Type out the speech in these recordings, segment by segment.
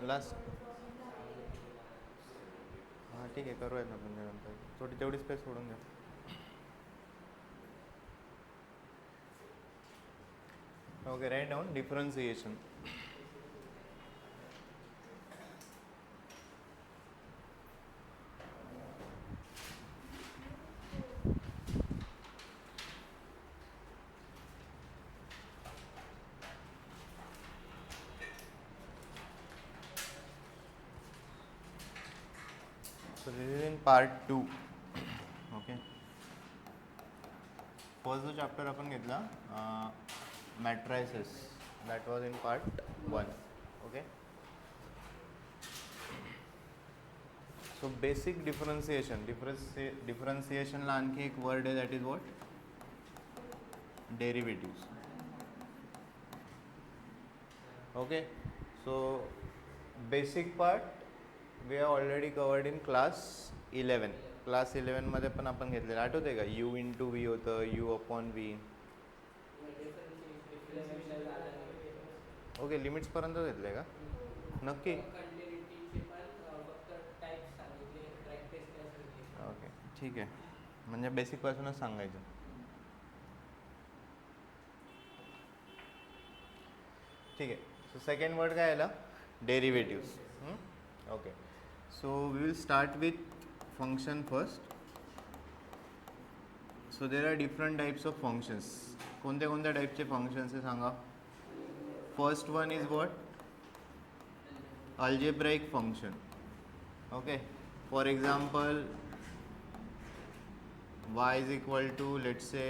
Last. हां ठीक आहे, करूयात ना म्हणजे नंतर तेवढी स्पेस सोडून द्या. Okay, write down differentiation. So this is in part 2. Okay, first जो चॅप्टर आपण घेतला matrices, that was in part 1. Okay, so basic differentiation. डिफरन्सिएशनला आणखी एक वर्ड आहे, that is what? Derivatives. Okay, so basic part we are already covered in class 11. Class 11मध्ये पण आपण घेतलेलं आठवते का? यू इंटू व्ही होतं, यू अपॉन व्ही. ओके, लिमिट्सपर्यंत घेतले का? नक्की? ओके ठीक आहे, म्हणजे बेसिकपासूनच सांगायचं. ठीक आहे, सो सेकंड वर्ड काय आला? Derivatives. Okay, so we will start with function first. So there are different types of functions. कोणत्या कोणत्या टाईपचे फंक्शन्स आहे सांगा? First one is what? Algebraic function. Okay, for example y is equal to, let's say,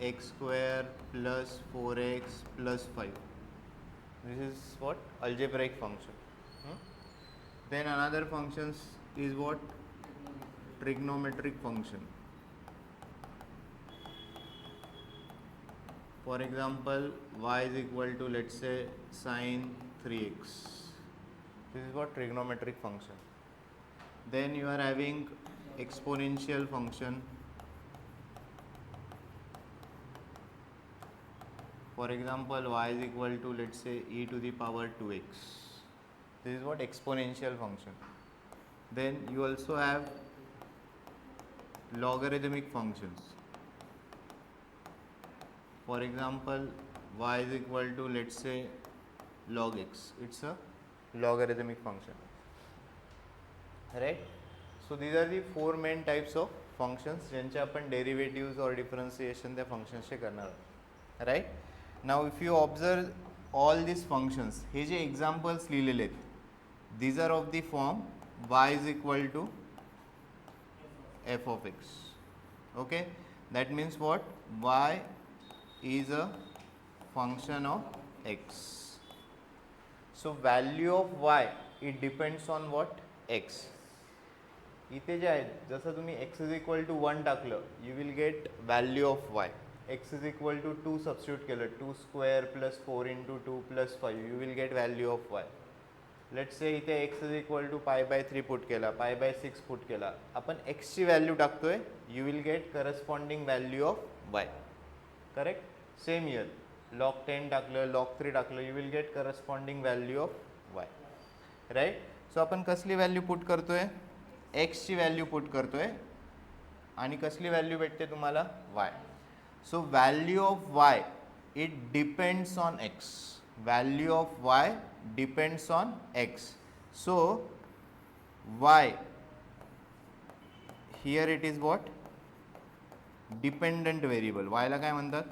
x square plus 4x plus 5. This is what? Algebraic function. Then another functions is what? Trigonometric function. For example, y is equal to, let's say, sine 3x. This is what? Trigonometric function. Then you are having exponential function. For example, y is equal to, let's say, e to the power 2x. This is what? Exponential function. Then you also have logarithmic functions. For example, y is equal to, let's say, log x. It's a logarithmic function. Right? So these are the four main types of functions ज्यांचे आपण derivatives or differentiation त्या functions चे करणार आहोत. Right? Now if you observe all these functions, हे जे examples लिहिलेले आहेत, these are of the form y is equal to f of x. Okay, that means what? Y is a function of x. So value of y, it depends on what? x. इथे जे आहे, जसं तुम्ही x is equal to 1 टाकलं, you will get value of y. x is equal to 2 substitute केलं, 2 square plus 4 into 2 plus 5, you will get value of y. Let's say इथे x is equal to pi by 3 put केला, pi by 6 put केला, आपण x ची value टाकतोय, you will get corresponding value of y. Correct? Same here, log 10 टाकलं, log 3 टाकलं, you will get corresponding value of y. Right? So आपण कसली value put करतोय? x ची व्हॅल्यू पुट करतोय आणि कसली व्हॅल्यू भेटते तुम्हाला? y. So value of y, it depends on x. Value of y depends on x. So y, here it is what? Dependent variable. Y ला काय म्हणतात?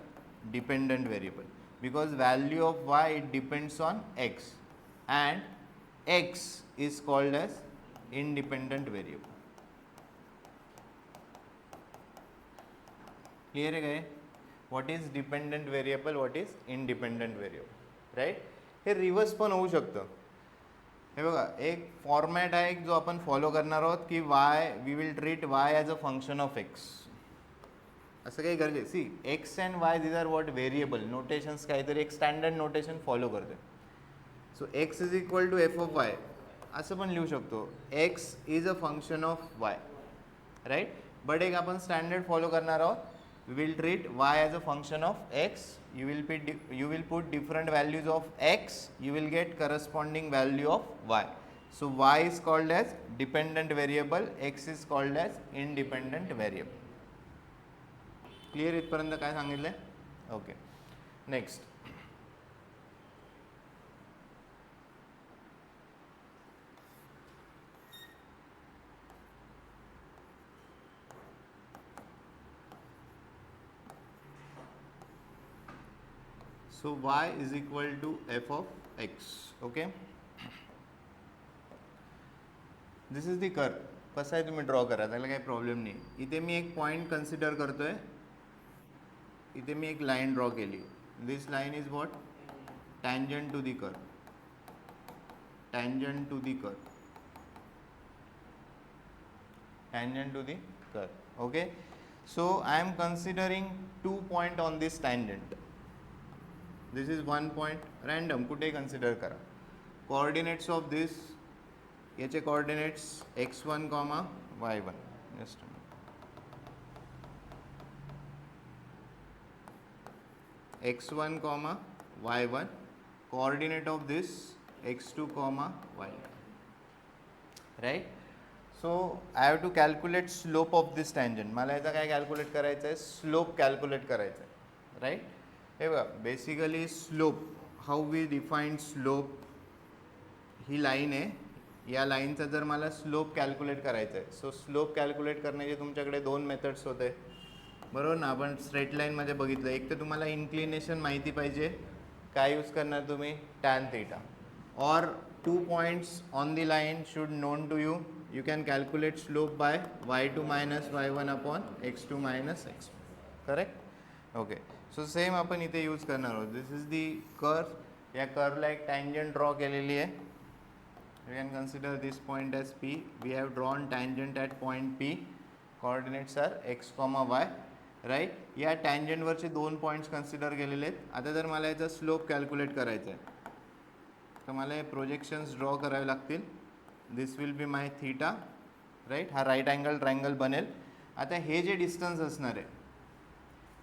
Dependent variable. Because value of y, it depends on x and x is called as independent variable. Clear है काय? What is dependent variable, what is independent variable, right? हे reverse पण होऊ शकतं. हे बघा, एक फॉर्मॅट आहे जो आपण फॉलो करणार आहोत की Y, we will treat Y as a function of X. असं काही गरजेचं? See, X and Y these are what? Variable notations. काहीतरी एक स्टँडर्ड नोटेशन फॉलो करते. So X is equal to F of Y असं पण लिहू शकतो. X is a function of Y, right? But एक आपण स्टँडर्ड फॉलो करणार आहोत. We will treat y as a function of x. You will put different values of x. You will get corresponding value of y. So y is called as dependent variable, x is called as independent variable. Clear इथपर्यंत काय सांगितलंय? Okay. Next, so y is equal to f of x. Okay, this is the curve. कसं आहे तुम्ही draw करा, त्याला काही problem नाही. इथे मी एक पॉईंट कन्सिडर करतोय, इथे मी एक लाईन ड्रॉ केली. This line is what? Tangent to the curve, tangent to the curve, tangent to the curve. Okay, so I am considering 2 points on this tangent. This is 1 point, random, कुठे consider करा. Coordinates of this, याचे coordinates x1, y1. Just a minute. x1, y1. Coordinate of this x2, y2. Right? So I have to calculate slope of this tangent. मला याचा काय calculate करायचं आहे? Slope calculate करायचं आहे. राईट? हे बघा, basically slope, how we define slope, ही लाईन आहे, या लाईनचा जर मला स्लोप कॅल्क्युलेट करायचा आहे, सो स्लोप कॅल्क्युलेट करण्याचे तुमच्याकडे 2 मेथड्स होते, बरोबर ना? आपण स्ट्रेट लाईनमध्ये बघितलं. एक तर तुम्हाला इन्क्लिनेशन माहिती पाहिजे, काय यूज करणार तुम्ही? Tan theta. और 2 points on the line should known to you. You can calculate slope by y2 minus y1 upon x2 minus x1. Correct? Okay. So same आपण इथे यूज करणार आहोत. This is the curve. या कर्वला एक tangent draw केलेली आहे. You can consider this point as P. We have drawn tangent at point P. Coordinates are x, y. Right? या tangent वरचे 2 points कन्सिडर केलेले आहेत. आता जर मला याचा स्लोप कॅल्क्युलेट करायचा आहे, तर मला हे प्रोजेक्शन्स ड्रॉ करावे लागतील. This will be my theta. Right? हा राईट अँगल ट्रायंगल बनेल. आता हे जे डिस्टन्स असणार आहे,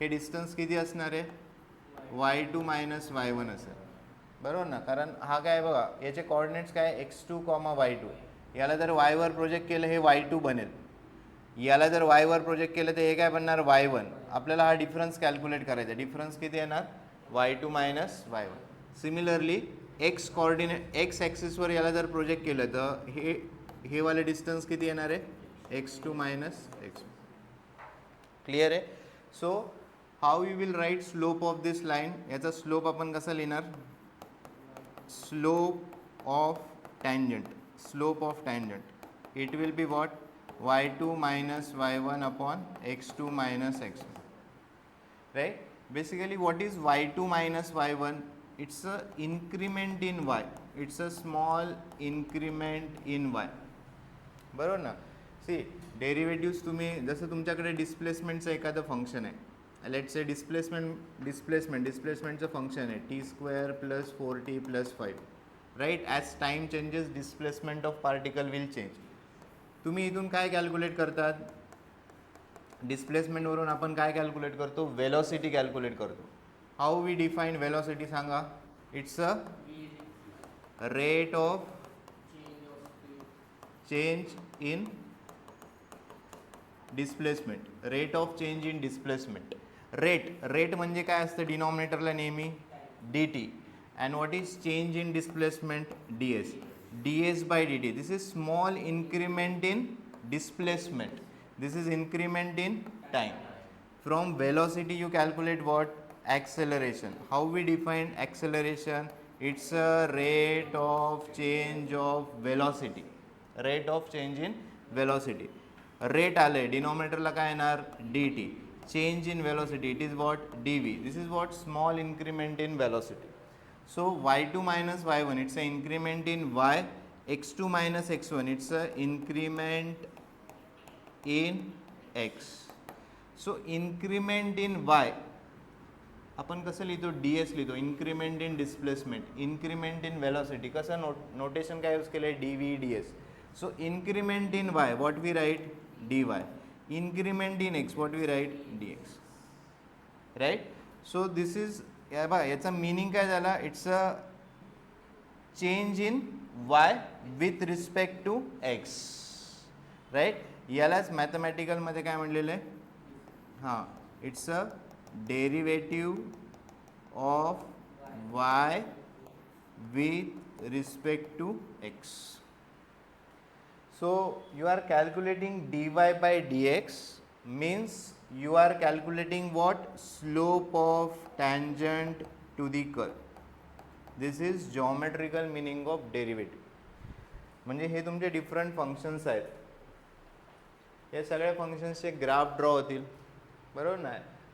हे डिस्टन्स किती असणार आहे? y2 मायनस y1 असेल, बरोबर ना? कारण हा काय बघा, याचे कॉर्डिनेट्स काय? x2, y2. याला जर y वर प्रोजेक्ट केलं हे y2 बनेल, याला जर y वर प्रोजेक्ट केलं तर हे काय बनणार? y1. आपल्याला हा डिफरन्स कॅल्क्युलेट करायचा. डिफरन्स किती येणार? y2 minus y1. Similarly X coordinate, X ॲक्सिसवर याला जर प्रोजेक्ट केलं तर हे वाले डिस्टन्स किती येणार आहे? x2 minus x1. क्लिअर आहे? So how you will write slope of this line? याचा स्लोप आपण कसा लिहिणार? Slope of tangent, slope of tangent, it will be what? y2 minus y1 upon x2 minus x1. Right? Basically what is y2 minus y1? It's a increment in y. It's a small increment in y. बरोबर ना? C डेरिव्हेटिव्स तुम्ही, जसं तुमच्याकडे डिस्प्लेसमेंटचं एखादं function आहे, late से डिस्प्लेसमेंटचं function आहे t² plus 4t plus 5. Right? As time changes displacement of particle will change. तुम्ही इथून काय कॅल्क्युलेट करतात? डिस्प्लेसमेंटवरून आपण काय कॅल्क्युलेट करतो? वेलॉसिटी कॅल्क्युलेट करतो. How we define velocity सांगा? It's a rate of change in displacement. Rate of change in displacement. Rate म्हणजे काय असतं? डिनॉमिनेटरला नेहमी dt. And what is change in displacement? ds. ds by dt. This is small increment in displacement. This is increment in time. From velocity you calculate what? Acceleration. How we define acceleration? It's a rate of change of velocity. Rate of change in velocity. Rate आले, डिनॉमिनेटरला काय येणार? dt. Change in velocity, it is what? dv. This is what? Small increment in velocity. So y2 minus y1, it's an increment in y. x2 minus x1, it's a increment in x. So increment in y आपण कसं लिहितो? ds लिहितो. Increment in displacement, increment in velocity, कसं notation काय use केलं आहे? dv ds. So increment in y, what we write? dy. Increment in x, what we write? dx. Right? So this is, बघा याचा मिनिंग काय झाला? It's a change in Y with respect to X, right. यालाच मॅथमॅटिकलमध्ये काय म्हणलेलं आहे, हां, it's a derivative of Y with respect to x. So you are calculating dy by dx means you are calculating what? Slope of tangent to the curve. This is geometrical meaning of derivative. म्हणजे हे तुमचे different functions आहेत, हे सगळ्या फंक्शन्सचे graph draw होतील, बरोबर ना.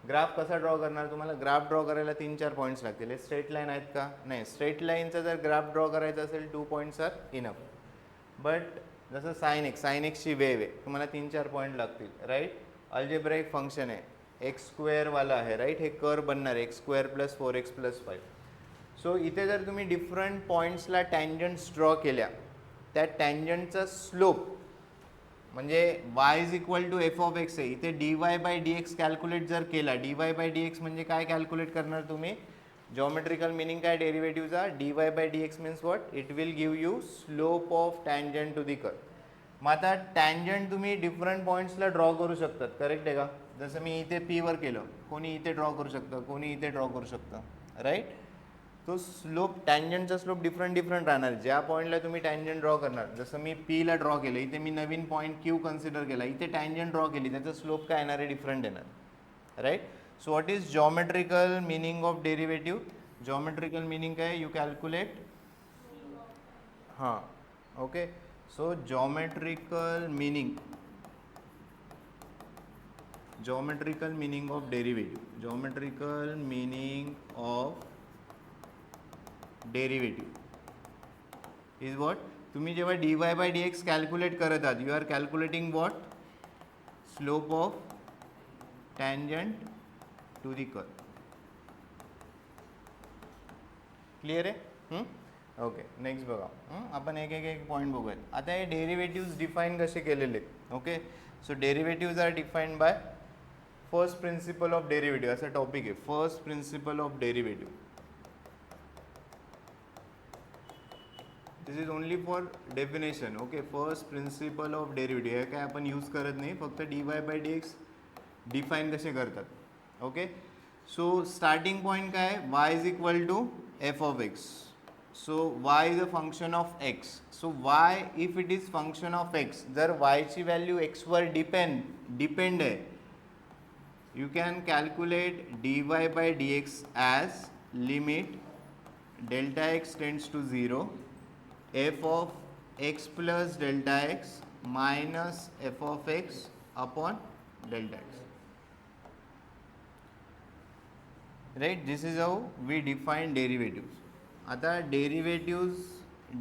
ग्राफ कसा ड्रॉ करणार, तुम्हाला ग्राफ ड्रॉ करायला 3-4 पॉईंट्स लागतील. हे स्ट्रेट लाईन आहेत का, नाही. स्ट्रेट लाईनचा जर ग्राफ ड्रॉ करायचा असेल 2 पॉईंट्स आर इनफ. बट जसं साइन एक्सची वेव आहे, तुम्हाला 3-4 पॉईंट लागतील, राईट. अल्जेब्राइक फंक्शन आहे, एक्स स्क्वेअरवाला आहे, राईट. हे कर्व बनणार आहे x² + 4x + 5. सो इथे जर तुम्ही डिफरंट पॉईंट्सला टँजंट्स ड्रॉ केल्या, त्या टँजंटचा स्लोप म्हणजे y = f of x आहे. इथे dy by dx कॅल्क्युलेट जर केला, dy by dx म्हणजे काय कॅल्क्युलेट करणार तुम्ही, जॉमेट्रिकल मिनिंग काय डेरिव्हेटिव्हचा, dy by dx means what, it will give you slope of tangent to the curve. मग आता टँजंट तुम्ही डिफरंट पॉईंट्सला ड्रॉ करू शकतात, करेक्ट आहे का. जसं मी इथे p वर केलं, कोणी इथे ड्रॉ करू शकतं, कोणी इथे ड्रॉ करू शकतं, राईट. तो स्लोप, टँजंटचा स्लोप डिफरंट राहणार. ज्या पॉईंटला तुम्ही टँजंट ड्रॉ करणार, जसं मी पीला ड्रॉ केलं, इथे मी नवीन पॉईंट क्यू कन्सिडर केला, इथे टँजंट ड्रॉ केली, त्याचा स्लोप काय येणार आहे, डिफरंट येणार, right. So what is geometrical meaning of derivative, geometrical meaning काय, यू कॅल्क्युलेट, हां, okay. So geometrical meaning of derivative, geometrical meaning of derivative is what, तुम्ही जेव्हा dy by dx कॅल्क्युलेट करत आहात, you are calculating what, slope of tangent to the curve. Clear आहे. Okay, next बघा. आपण एक point बघूयात. आता हे डेरिव्हेटिव्ह्ज डिफाईन कसे केलेले आहेत. Okay, so derivatives are defined by first principle of derivative, असा टॉपिक आहे, first principle of derivative. This is only for definition. Okay, first principle of derivative हे काय आपण यूज करत नाही, फक्त dy by dx डिफाईन कसे करतात. ओके, सो स्टार्टिंग पॉईंट काय, y = f of x. So y is a function of x. So y if it is function of x, जर y ची व्हॅल्यू x वर depend आहे, you can calculate dy by dx as limit Δx tends to 0 f of x plus delta x minus f of x upon delta x, right. This is how we define derivatives. आता derivatives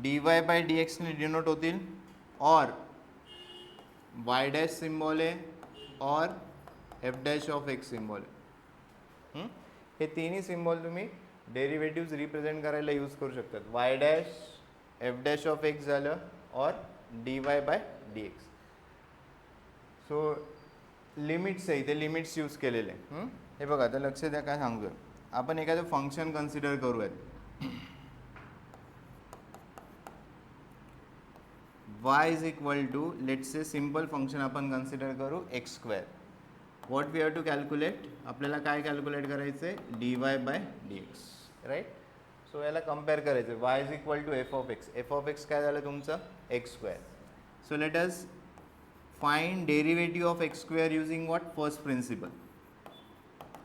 dy by dx ने denote होतील, और y dash symbol आहे और f dash of x symbol आहे. हे तिन्ही symbol तुम्ही डेरिव्हेटिव्ह्ज रिप्रेझेंट करायला यूज करू शकतात. y dash f dash of x झालं और dy by dx. So limits आहे, इथे लिमिट्स यूज केलेले. हे बघा, आता लक्ष द्या काय सांगतोय. आपण एखादं फंक्शन कन्सिडर करूयात, y = let's say simple function आपण कन्सिडर करू x². What we have to calculate, आपल्याला काय कॅल्क्युलेट करायचं आहे, dy by dx, right. So याला कम्पेअर करायचं, y = f of x. f of x काय झालं तुमचं, x². So let us find derivative of x² using what, first principle.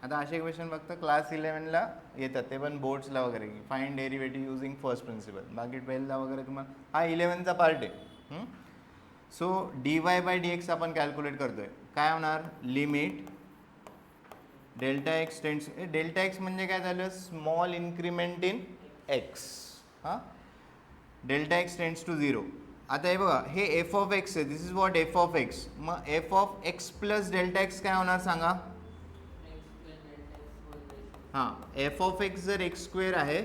आता असे क्वेश्चन फक्त क्लास 11ला येतात, ते पण बोर्ड्सला वगैरे, find derivative using first principle. बाकी 12ला वगैरे तुम्हाला हा 11चा पार्ट आहे. सो dy by dx आपण कॅल्क्युलेट करतोय, काय होणार, लिमिट Δx टेंड्स, Δx म्हणजे काय झालं, स्मॉल इन्क्रीमेंट इन x. हां, Δx टेंड्स टू 0. आता हे बघा, हे f of x आहे, this is what f of x. मग f of x plus Δx काय होणार सांगा. हां, f of x जर x² आहे,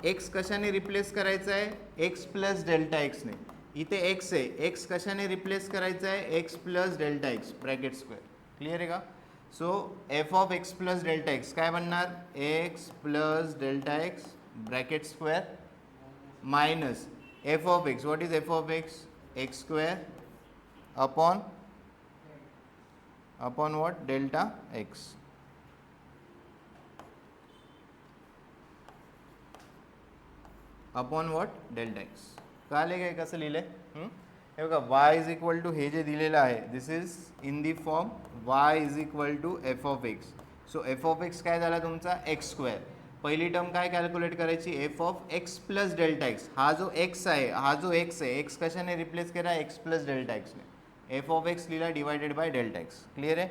x कशाने रिप्लेस करायचं आहे, x प्लस Δx ने. इथे x आहे, x कशाने रिप्लेस करायचं आहे, x plus Δx bracket square. Clear आहे का. So f of x plus Δx काय बनणार, x plus Δx bracket square minus F of x, what is F of x? X square upon what? Delta x. Upon what? Delta x. कळाले काय कसं लिहिलंय? हे बघा, y इज इक्वल टू हे जे दिलेलं आहे this is in the form y is equal to F of x. So f of x काय झाला तुमचा? X square. पहिली टर्म काय कॅल्क्युलेट करायची? F of x plus delta x. हा जो एक्स आहे, हा जो एक्स आहे, एक्स कशाने रिप्लेस केला? एक्स प्लस डेल्टा एक्सने. एफ ऑफ एक्स लिहिला divided by delta x. Clear आहे?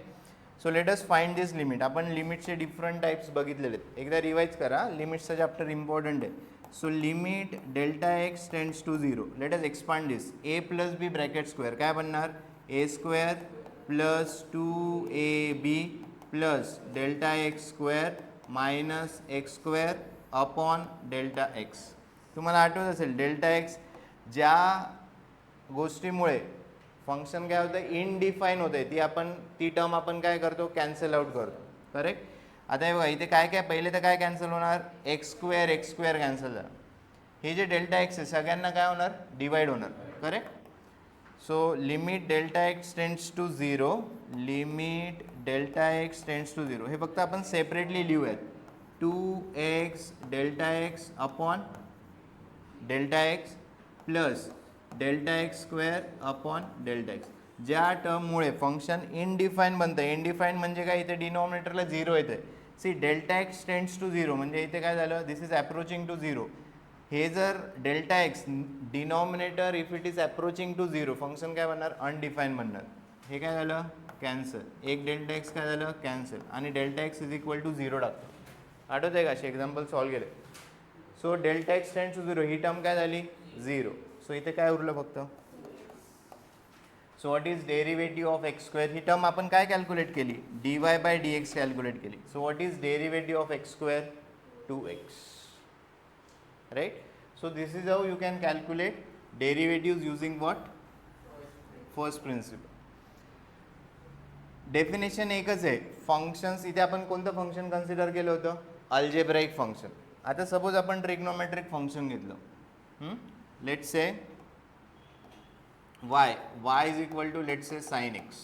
So let us find this limit. आपण लिमिटचे डिफरंट टाइप्स बघितलेले आहेत. एकदा रिवाइज करा, लिमिट्सचा चॅप्टर इम्पॉर्टंट आहे. So limit delta x tends to 0. Let us expand this. A plus b bracket square काय बनणार? A square plus 2ab plus delta x square minus x square upon delta x. तुम्हाला आठवत असेल delta X ज्या गोष्टीमुळे function काय होतं? इनडिफाईन होते, ती टर्म आपण काय करतो? कॅन्सल आउट करतो. करेक्ट? आता हे बघा, इथे काय काय पहिले तर काय कॅन्सल होणार? एक्स स्क्वेअर कॅन्सल झाला. हे जे डेल्टा एक्स आहे सगळ्यांना काय होणार? डिवाइड होणार. Correct? So limit delta x tends to 0, limit delta x tends to 0 हे फक्त आपण सेपरेटली लिहूयात. 2x delta x upon delta x plus delta x square upon delta X. ज्या टर्ममुळे फंक्शन इनडिफाईन बनतं. इनडिफाईन म्हणजे काय? इथे डिनॉमिनेटरला 0 येते. See delta x tends to 0 म्हणजे इथे काय झालं? This is approaching to 0. हे जर delta X denominator if it is approaching to 0 function काय बनणार? अनडिफाईन बनणार. हे काय झालं? कॅन्सल. एक डेल्टा एक्स काय झालं? कॅन्सल. आणि delta X is equal to 0 टाकतो. आठवत आहे का? असे एक्झाम्पल सॉल्व्ह केले. So delta x tends to 0 ही टर्म काय झाली? 0. सो इथे काय उरलं फक्त? So what is derivative of X square? ही टर्म आपण काय कॅल्क्युलेट केली? dy बाय dx कॅल्क्युलेट केली. So what is derivative of X square? 2x. Right? So this is how you can calculate derivative using what? First principle. Definition एकच आहे. Functions, इथे आपण कोणतं फंक्शन कन्सिडर केलं होतं? Algebraic function. आता suppose आपण ट्रिग्नोमेट्रिक फंक्शन घेतलं. Let's say y is equal to let's say sine X.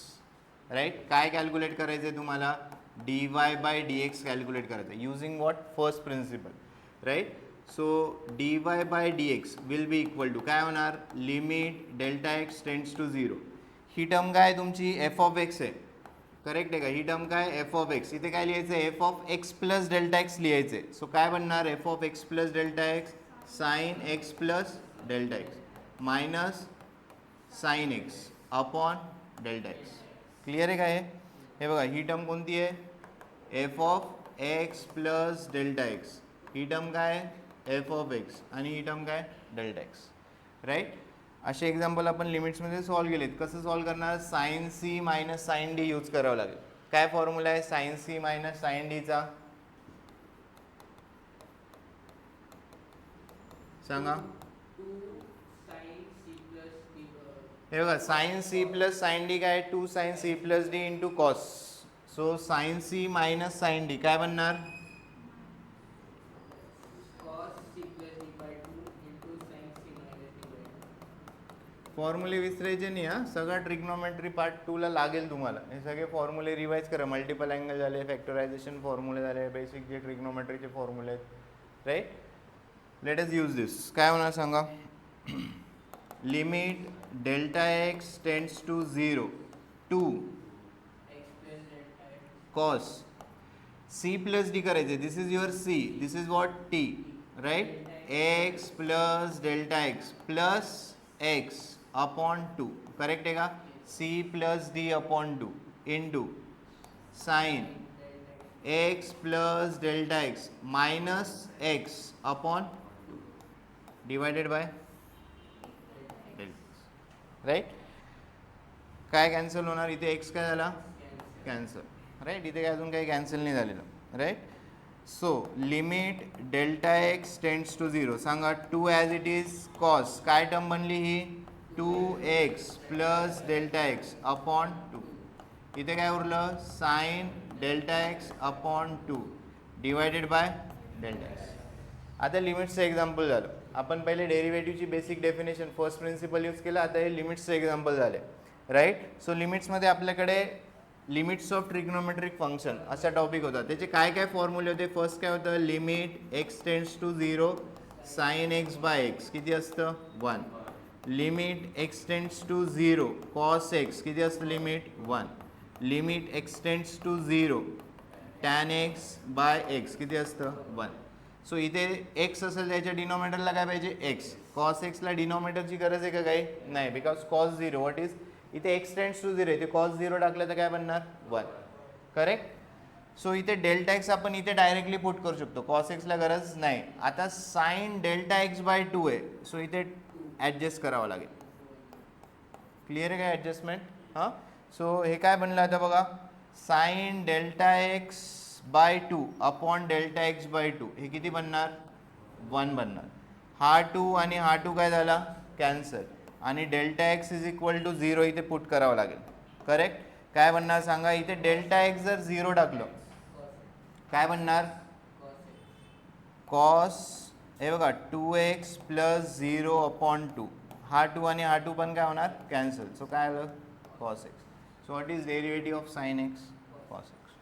Right? काय कॅल्क्युलेट करायचं आहे तुम्हाला? dy बाय dx कॅल्क्युलेट करायचं आहे using what? First principle. Right? So dy bye dx will be equal to काय होणार? Limit delta x tends to 0. ही term काय तुमची? एफ ऑफ एक्स आहे. करेक्ट आहे का? ही टर्म काय? F of x. इथे काय लिहायचं आहे? F of x plus delta x लिहायचं आहे. सो काय बनणार? F of x plus delta x sine x plus delta x minus sine x upon delta x. Clear आहे काय? हे बघा, ही टर्म कोणती आहे? F of x plus delta x. ही टर्म काय? F of x. आणि ही टर्म काय? Delta x. राईट? असे एक्झाम्पल आपण लिमिट्समध्ये सॉल्व्ह केलेत. कसं सॉल्व्ह करणार? Sine C minus sine D use करावं लागेल. काय फॉर्म्युला आहे साइन सी मायनस साइन डीचा? सांगा. हे बघा, sine C plus sine D काय? 2 sine C plus D into cos. So sine C minus sine D काय बनणार? फॉर्म्युले विसरायचे नाही हा. सगळा ट्रिग्नोमेट्री पार्ट 2 ला लागेल तुम्हाला. हे सगळे फॉर्म्युले रिवाइज करा. मल्टिपल अँगल झाले, फॅक्टरायझेशन फॉर्म्युले झाले, बेसिक जे ट्रिग्नोमेट्रीचे फॉर्म्युले आहेत. Right? Let us use this. काय होणार सांगा? Limit delta x tends to 0 to cos c plus d करायचे. This is your c, this is what? T. Right? X plus delta x plus x upon 2. Correct आहे का? C plus d upon 2 into sine x plus delta x minus x upon divided by delta. Right? काय cancel होणार? इथे x काय झाला? Cancel. Right? इथे काय अजून काही कॅन्सल नाही झालेलं. Right? So limit delta x tends to 0. सांगा 2 ॲज इट इज कॉस. काय टर्म बनली ही? 2x plus delta x upon 2. इथे काय उरलं? Sine delta x upon 2 divided by delta x. आता लिमिट्सचं एक्झाम्पल झालं. आपण पहिले डेरिव्हेटिव्हची basic definition first principle use केलं. आता हे लिमिट्सचं एक्झाम्पल झाले, राईट. सो लिमिट्समध्ये आपल्याकडे लिमिट्स ऑफ ट्रिग्नोमेट्रिक फंक्शन असा टॉपिक होता. त्याचे काय काय फॉर्म्युले होते. फर्स्ट काय होतं, limit X tends to 0 sine X by X किती असतं 1. Limit X tends to 0 cos X किती असतं limit 1. Limit X tends to 0 tan X by X किती असतं 1. सो इथे एक्स असेल त्याच्या डिनॉमिनेटरला काय पाहिजे एक्स. कॉस एक्सला डिनॉमिनेटरची गरज आहे का काही नाही, बिकॉज कॉस 0 व्हॉट इज इथे एक्स टेंड्स टू 0 इथे कॉस 0 टाकलं तर काय बनणार 1, करेक्ट. सो इथे डेल्टा एक्स आपण इथे डायरेक्टली पुट करू शकतो, कॉस एक्सला गरज नाही. आता साइन डेल्टा एक्स बाय 2 आहे, सो इथे ॲडजस्ट करावं लागेल. क्लिअर आहे काय ॲडजस्टमेंट. हां, सो हे काय बनलं आता बघा, sine delta X by 2 upon delta X by 2 हे किती बनणार 1 बनणार. हा 2 आणि हा 2 काय झाला कॅन्सल, आणि delta X is equal to 0 इथे पुट करावं लागेल, करेक्ट. काय बनणार सांगा, इथे डेल्टा एक्स जर 0 टाकलं काय बनणार कॉस, हे बघा 2x प्लस 0 अपॉन 2, हा 2 आणि हा 2 पण काय होणार कॅन्सल. सो काय आलं cos X. So what is derivative of sine X cos X.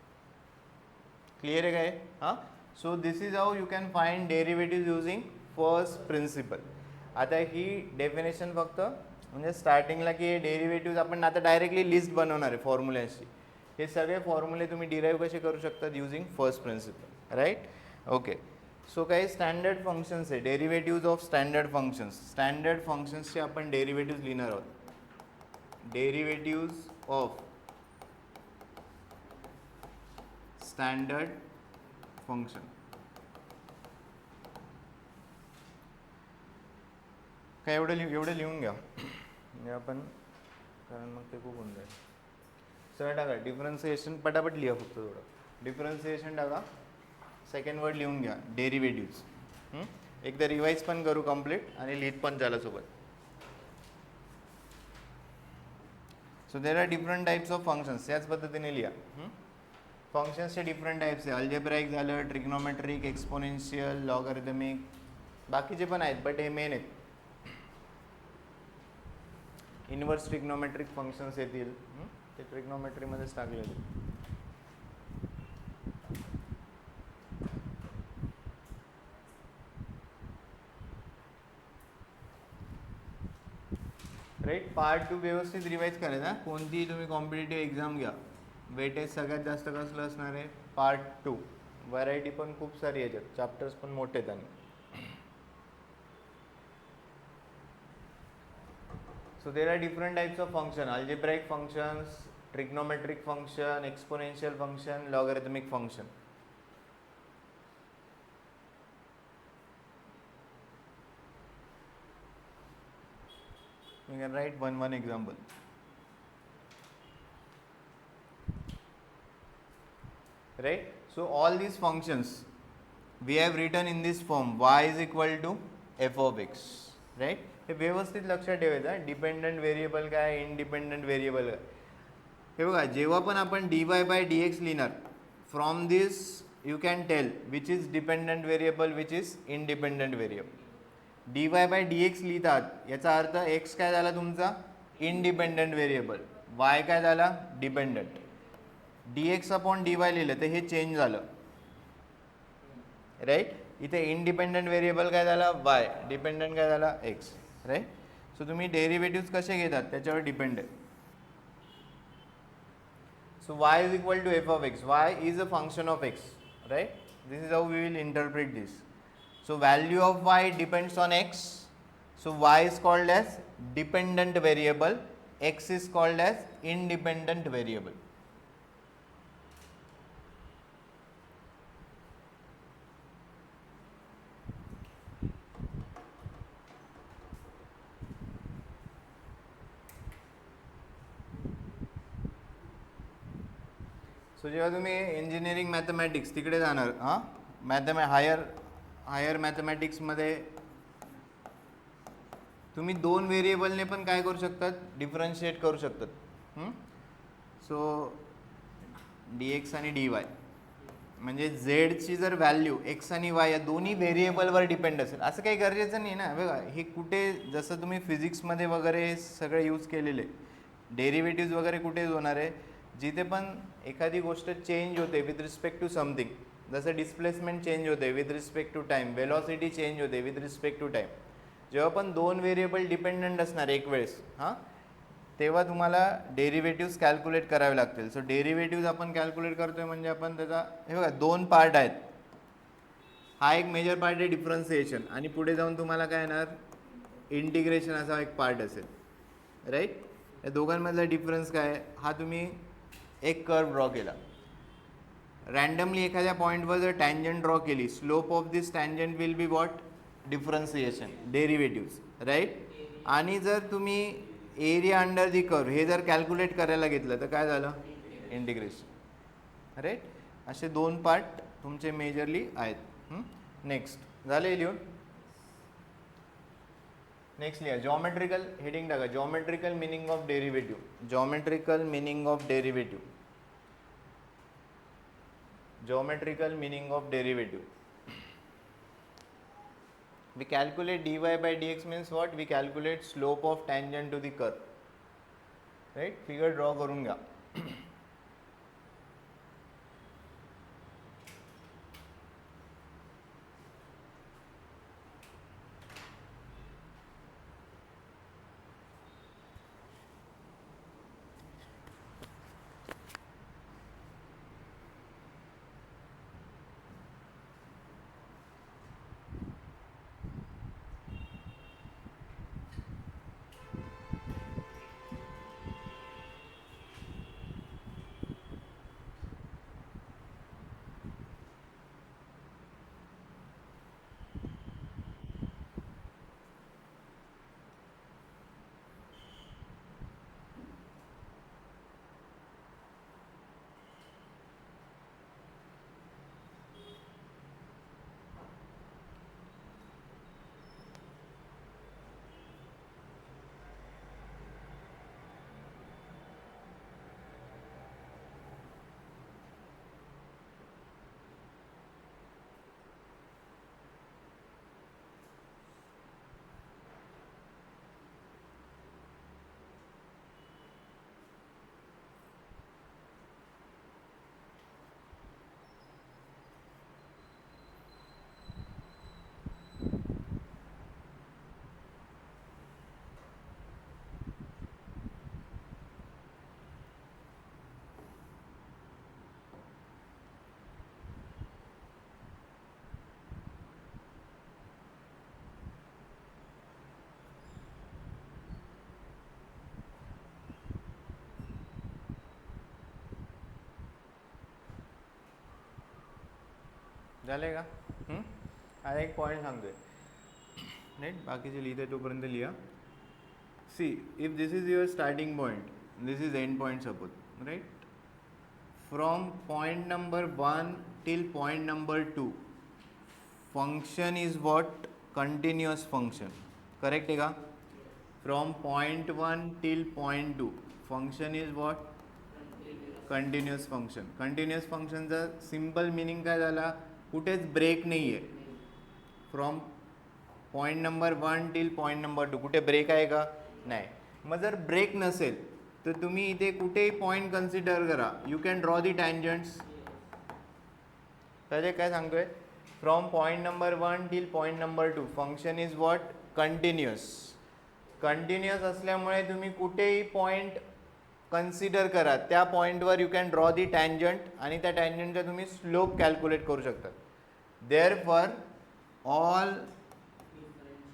Clear आहे काय. हां, so this is how you can find derivative using first principle. आता ही डेफिनेशन फक्त म्हणजे स्टार्टिंगला की डेरिव्हेटिव्ह आपण आता डायरेक्टली लिस्ट बनवणार आहे फॉर्म्युल्याची. हे सगळे फॉर्म्युले तुम्ही डिराईव्ह कसे करू शकतात using first principle, right. Okay, so काही स्टँडर्ड फंक्शन्स आहे, derivative of standard functions. Standard फंक्शन्सचे आपण डेरिव्हेटिव्ह लिहिणार आहोत. Derivative of standard function. काय एवढं लिहून घ्या म्हणजे आपण, कारण मग ते खूप होऊन जाईल. सगळं टाका डिफरन्सिएशन, पटापट लिहा फक्त थोडं. डिफरन्सिएशन टाका, सेकंड वर्ड लिहून घ्या डेरिव्हेटिव्ह. एकदा रिवाईज पण करू कम्प्लीट आणि लिहित पण झाला सोबत. So there are different types of functions, याच पद्धतीने लिहा. फंक्शन्सचे डिफरंट टाइप्स आहे, अल्जेब्राइक झालं, ट्रिग्नोमेट्रिक, एक्सपोनेन्शियल, लॉगरिथमिक, बाकीचे पण आहेत बट हे मेन आहेत. इनवर्स ट्रिग्नोमेट्रिक फंक्शन्स येतील, ते ट्रिग्नोमेट्रीमध्येच टाकलेले. राईट. पार्ट 2 व्यवस्थित रिवाईज करायचा. कोणतीही तुम्ही कॉम्पिटेटिव्ह एक्झाम घ्या, वेटेज सगळ्यात जास्त कसलं असणार आहे पार्ट 2. व्हरायटी पण खूप सारी याच्यात, चॅप्टर्स पण मोठे आहेत. आणि so there are different types of function, algebraic functions, trigonometric function, exponential function, logarithmic function. You can write one example. Right, so all these functions we have written in this form, y is equal to f of x, right. हे व्यवस्थित लक्षात ठेवायचं. Dependent variable काय, independent variable काय. हे बघा, जेव्हा पण आपण dy बाय dx लिहिणार, from this you can tell which is dependent variable, which is independent variable. dy bye dx लिहितात याचा अर्थ x काय झाला तुमचा इंडिपेंडंट व्हेरिएबल, y काय झाला डिपेंडंट. dx अपॉन dy लिहिलं तर हे चेंज झालं, राईट. इथे इंडिपेंडंट व्हेरिएबल काय झाला y, डिपेंडंट काय झाला x, राईट. सो तुम्ही डेरिव्हेटिव्ह कसे घेतात त्याच्यावर डिपेंड आहे. So y is equal to f of x, y is a function of x, right. This is how we will interpret this. So value of y depends on x, so y is called as dependent variable, x is called as independent variable. So जेव्हा तुम्ही engineering mathematics तिकडे जाणार, higher मॅथमॅटिक्समध्ये तुम्ही 2 व्हेरिएबलने पण काय करू शकतात, differentiate करू शकतात. सो dx आणि dy म्हणजे झेडची जर व्हॅल्यू एक्स आणि वाय या दोन्ही व्हेरिएबलवर डिपेंड असेल असं काही गरजेचं नाही ना. बघा हे कुठे जसं तुम्ही फिजिक्समध्ये वगैरे सगळे यूज केलेले डेरिव्हेटिव्ज वगैरे कुठेच होणार आहे जिथे पण एखादी गोष्ट चेंज होते विथ रिस्पेक्ट टू समथिंग. जसं डिस्प्लेसमेंट चेंज होते with respect to time, velocity change होते विथ रिस्पेक्ट टू टाईम. जेव्हा पण दोन व्हेरिएबल डिपेंडंट असणार एक वेळेस तेव्हा तुम्हाला डेरिव्हेटिव्ज कॅल्क्युलेट करावे लागतील. सो डेरिव्हेटिव्ज आपण कॅल्क्युलेट करतोय म्हणजे आपण त्याचा हे बघा दोन पार्ट आहेत. हा एक मेजर पार्ट आहे डिफरन्सिएशन आणि पुढे जाऊन तुम्हाला काय येणार इंटिग्रेशन असा एक पार्ट असेल राईट. या दोघांमधला डिफरन्स काय हा तुम्ही एक कर्व ड्रॉ केला रँडमली एखाद्या पॉईंटवर जर टँजंट ड्रॉ केली slope of this tangent will be what differentiation derivatives right. आणि जर तुम्ही एरिया अंडर दी कर्व हे जर कॅल्क्युलेट करायला घेतलं तर काय झालं इंटिग्रेशन राईट. असे दोन पार्ट तुमचे मेजरली आहेत. नेक्स्ट झाले लिहून. नेक्स्ट लिहा जॉमेट्रिकल हेडिंग टाका geometrical meaning of derivative. Geometrical meaning of derivative. Geometrical meaning of derivative. We calculate dy by dx means what? We calculate slope of tangent to the curve. Right? Figure draw करून घ्या. झाले का. आता एक point सांगतोय right बाकीचे लिहिते तोपर्यंत लिहा. See if this is your starting point this is end point suppose right. From point number 1 till point number 2 function is what continuous function. Correct आहे का. From point 1 till point 2 function is what continuous function. Continuous फंक्शनचा simple meaning काय झाला कुठेच break नाही आहे. From point number 1 till point number 2 कुठे break आहे का नाही. मग जर ब्रेक नसेल तर तुम्ही इथे कुठेही पॉईंट कन्सिडर करा यू कॅन ड्रॉ दी टँजंट्स. त्याचे काय सांगतोय from point number 1 till point number 2 function is what continuous. Continuous असल्यामुळे तुम्ही कुठेही पॉईंट कन्सिडर करा त्या पॉईंटवर you can draw the tangent आणि त्या टँजंटचा तुम्ही स्लोप कॅल्क्युलेट करू शकता. Therefore all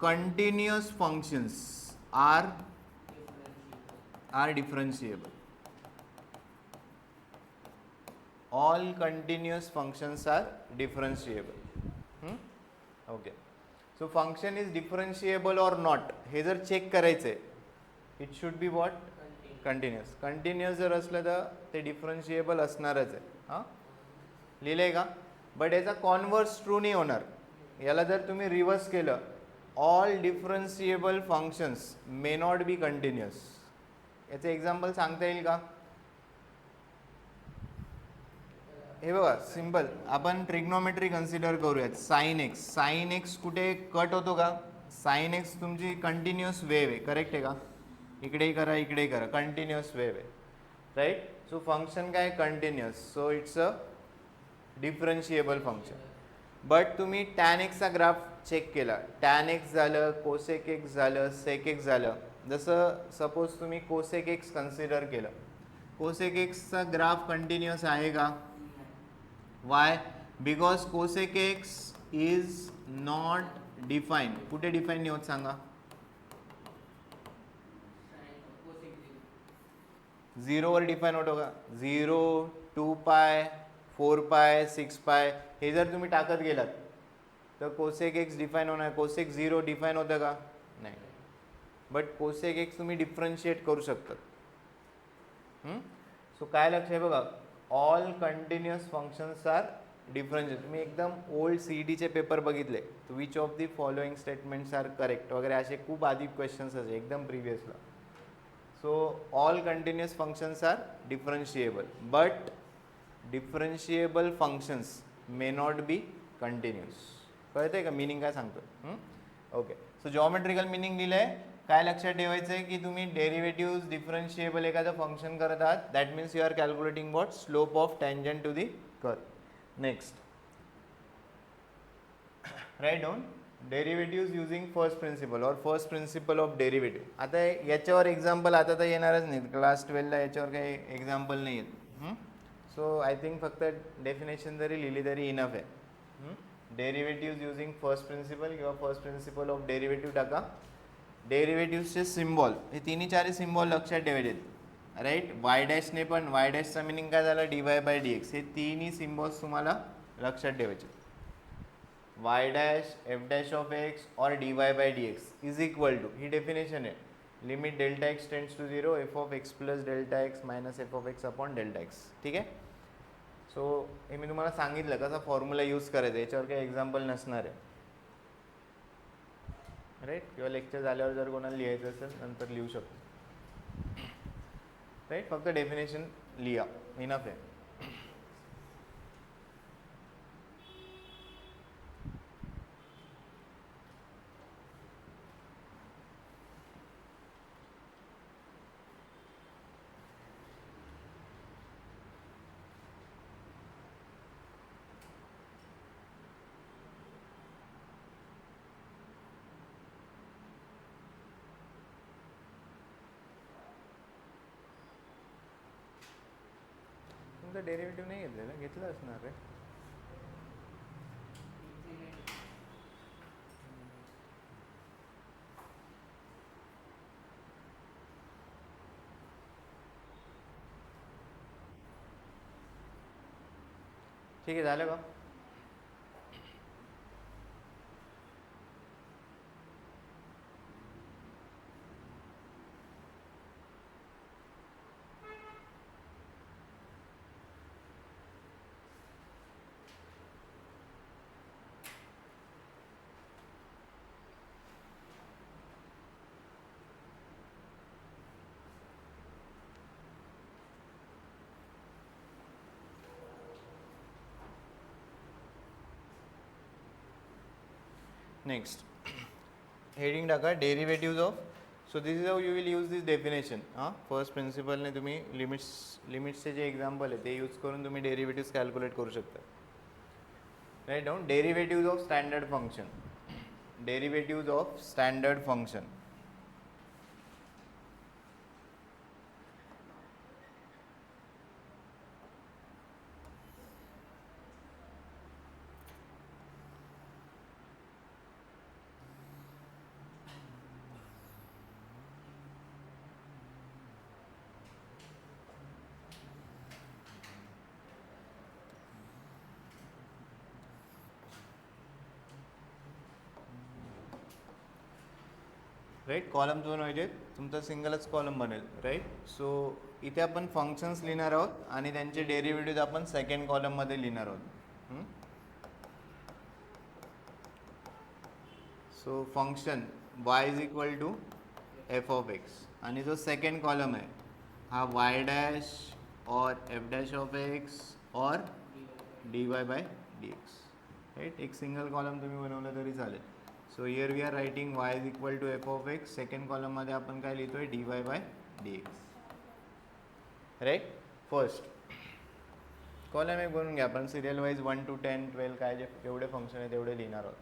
continuous functions are differentiable. All continuous functions are differentiable. Okay. So function is differentiable or not हे जर चेक करायचंय it should be what continuous. Continuous जर असलं तर ते differentiable असणारच आहे. लिहिलंय का. बट याचा कॉन्व्हर्स ट्रू नाही होणार. याला जर तुम्ही रिव्हर्स केलं all differentiable functions may not be continuous. याचं एक्झाम्पल सांगता येईल का. हे बघा सिंपल, आपण ट्रिग्नोमेट्री कन्सिडर करूयात. साइन एक्स कुठे कट होतो का? साइन एक्स तुमची कंटिन्युअस वेव्ह आहे, करेक्ट आहे का? इकडेही करा इकडेही करा, कंटिन्युअस वेव्ह आहे, राईट. सो फंक्शन काय? Continuous. So it's a differentiable function. But तुम्ही टॅन एक्सचा ग्राफ चेक केला, टॅन एक्स झालं, कोसेक एक्स झालं, सेक एक्स झालं. जसं सपोज तुम्ही कोसेक एक्स कन्सिडर केलं, कोसेक एक्सचा ग्राफ कंटिन्युअस आहे का? Y? Because cosec x is not define. कुठे डिफाईन नाही होत सांगा? 0 वर डिफाईन होतो का? 0, 2 पाय, 4 पाय, 6 पाय हे जर तुम्ही टाकत गेलात तर कोसेक एक्स डिफाईन होणार. कोसेक 0 डिफाईन होतं का? नाही. बट कोसेक एक्स तुम्ही डिफरन्शिएट करू शकता. सो काय लक्ष आहे बघा, all continuous functions are differentiate. तुम्ही एकदम ओल्ड CETचे पेपर बघितले, which of the following statements are correct वगैरे असे खूप आधी क्वेश्चन्स असे एकदम प्रिव्हियसला. So all continuous functions are differentiable, but differentiable functions may not be continuous. कळतंय का मीनिंग काय सांगतो? ओके. सो जॉमेट्रिकल मीनिंग दिलंय. काय लक्षात ठेवायचं आहे की तुम्ही डेरिव्हेटिव्ह डिफरन्शिएबल एखादं फंक्शन करत आहात, that means you are calculating what? Slope of tangent to the curve. Next, right down derivative using first principle और फर्स्ट प्रिन्सिपल ऑफ डेरिव्हेटिव्ह. आता याच्यावर एक्झाम्पल आता तर येणारच नाहीत, क्लास 12ला याच्यावर काही एक्झाम्पल नाही आहेत. सो आय थिंक फक्त डेफिनेशन जरी लिहिली तरी इनफ आहे. डेरिव्हेटिव्ह युझिंग फर्स्ट प्रिन्सिपल किंवा फर्स्ट प्रिन्सिपल ऑफ डेरिव्हेटिव्ह टाका. डेरिव्हेटिव्हचे सिम्बॉल हे तिन्ही चारही सिम्बॉल लक्षात ठेवायचे, राईट. वाय डॅशने पण, वाय डॅशचा मिनिंग काय झाला? dy/dx. हे तिन्ही सिम्बॉल्स तुम्हाला लक्षात ठेवायचे. y dash f dash of x और dy/dx इज इक्वल टू, ही डेफिनेशन आहे, limit delta x tends to 0 f of x plus delta x minus f of x upon delta x. ठीक आहे. सो हे मी तुम्हाला सांगितलं कसा फॉर्म्युला यूज करायचा, याच्यावर काही एक्झाम्पल नसणार आहे, राईट. किंवा लेक्चर झाल्यावर जर कोणाला लिहायचं असेल नंतर लिहू शकतो, राईट. फक्त डेफिनेशन लिहा, इनफ आहे. तुमचं डेरिव्हेटिव्ह नाही घेतलेलं, घेतलं असणार रे. ठीक आहे, झालं का? नेक्स्ट हेडिंग टाका, derivative of. So this is how you will use this definition. First प्रिन्सिपलने तुम्ही लिमिट्सचे जे एक्झाम्पल आहे ते यूज करून तुम्ही डेरिव्हेटिव्ह कॅल्क्युलेट करू शकता, right down. Derivative of standard function, derivative of standard function. Right. Column दोन व्हायचे, तुमचा सिंगलच कॉलम बनेल, राईट. सो इथे आपण फंक्शन्स लिहिणार आहोत आणि त्यांचे डेरिव्हेटिव्ह आपण सेकंड कॉलममध्ये लिहिणार आहोत. So function y is equal to f of x आणि जो सेकंड कॉलम आहे हा y डॅश और f डॅश ऑफ x और dy बाय dx. राईट, एक सिंगल कॉलम तुम्ही बनवलं तरी चालेल. So here we are writing y is equal to F of X. Second कॉलममध्ये आपण काय लिहितोय, dy bye dx. Right, first column एक बनवून घ्या. आपण सिरियल वाईज 1 to 10 12 काय जे जेवढे फंक्शन आहे तेवढे लिहिणार आहोत.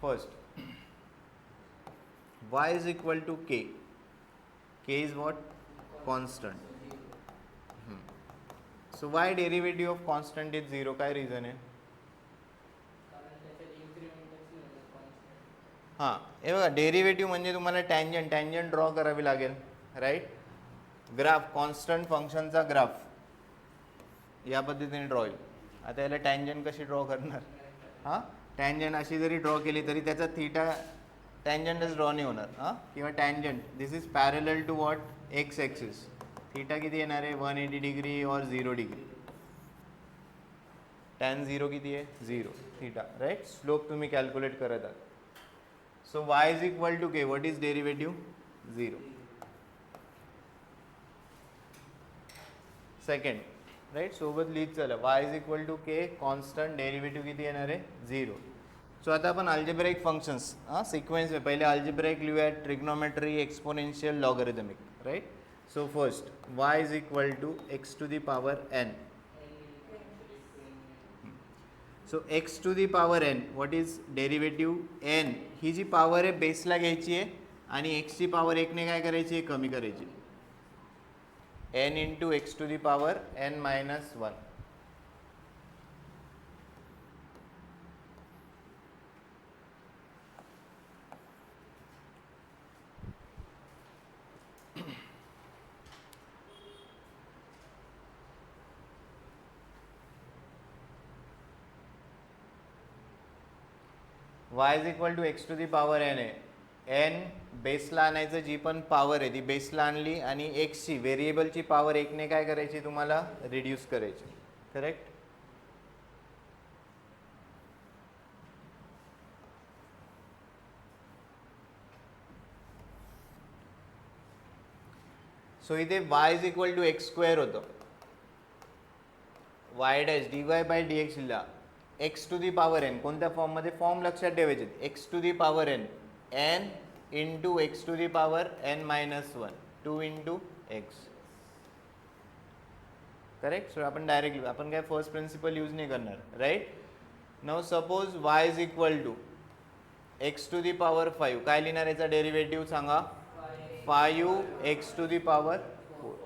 First y is equal to k. k is what, constant. So why derivative of constant is 0. काय रिझन आहे? हां, हे बघा, डेरिव्हेटिव्ह म्हणजे तुम्हाला टँजंट ड्रॉ करावी लागेल. राईट, ग्राफ, कॉन्स्टंट फंक्शनचा ग्राफ या पद्धतीने ड्रॉ होईल. आता याला टँजंट कशी ड्रॉ करणार? हां, टँजंट अशी जरी ड्रॉ केली तरी त्याचा थीटा टँजंटच ड्रॉ नाही होणार. हां, किंवा tangent this is parallel to what, X axis. Theta किती येणार आहे? 180 डिग्री और 0 डिग्री. टॅन 0 किती आहे? 0 थीटा. राईट, स्लोप तुम्ही कॅल्क्युलेट करत आहात. So y is equal to k. What is derivative? 0. Second, right, सोबत लिहित चला. y is equal to k, constant, derivative किती येणार आहे? 0. सो आता आपण अल्जेब्राइक फंक्शन्स सिक्वेन्स में पहिले अल्जेब्राइक लिहूया, trigonometry, exponential, logarithmic. Right, so first y is equal to x to the power n. So x to the power n, what is derivative? n ही जी पॉवर आहे बेसला घ्यायची आहे आणि x ची पॉवर 1 ने काय करायची आहे? कमी करायची. n into x to the power n minus 1. y is equal to x to the power n आहे. n बेसला आणायचं, जी पण पॉवर आहे ती बेसला आणली आणि एक्सची व्हेरिएबलची पॉवर 1 ने काय करायची? तुम्हाला रिड्यूस करायची. करेक्ट. सो इथे y is equal to X square होतं. y dash dy bye dx लिहिला. X to the power n कोणत्या फॉर्ममध्ये? फॉर्म लक्षात ठेवायचे. X to the power n, n into x to the power n minus 1, 2 into X. Correct. So आपण directly, आपण काय first principle use नाही करणार. Right, now suppose y is equal to x to the power 5. काय लिहिणार याचा derivative सांगा? 5 X to the power 4.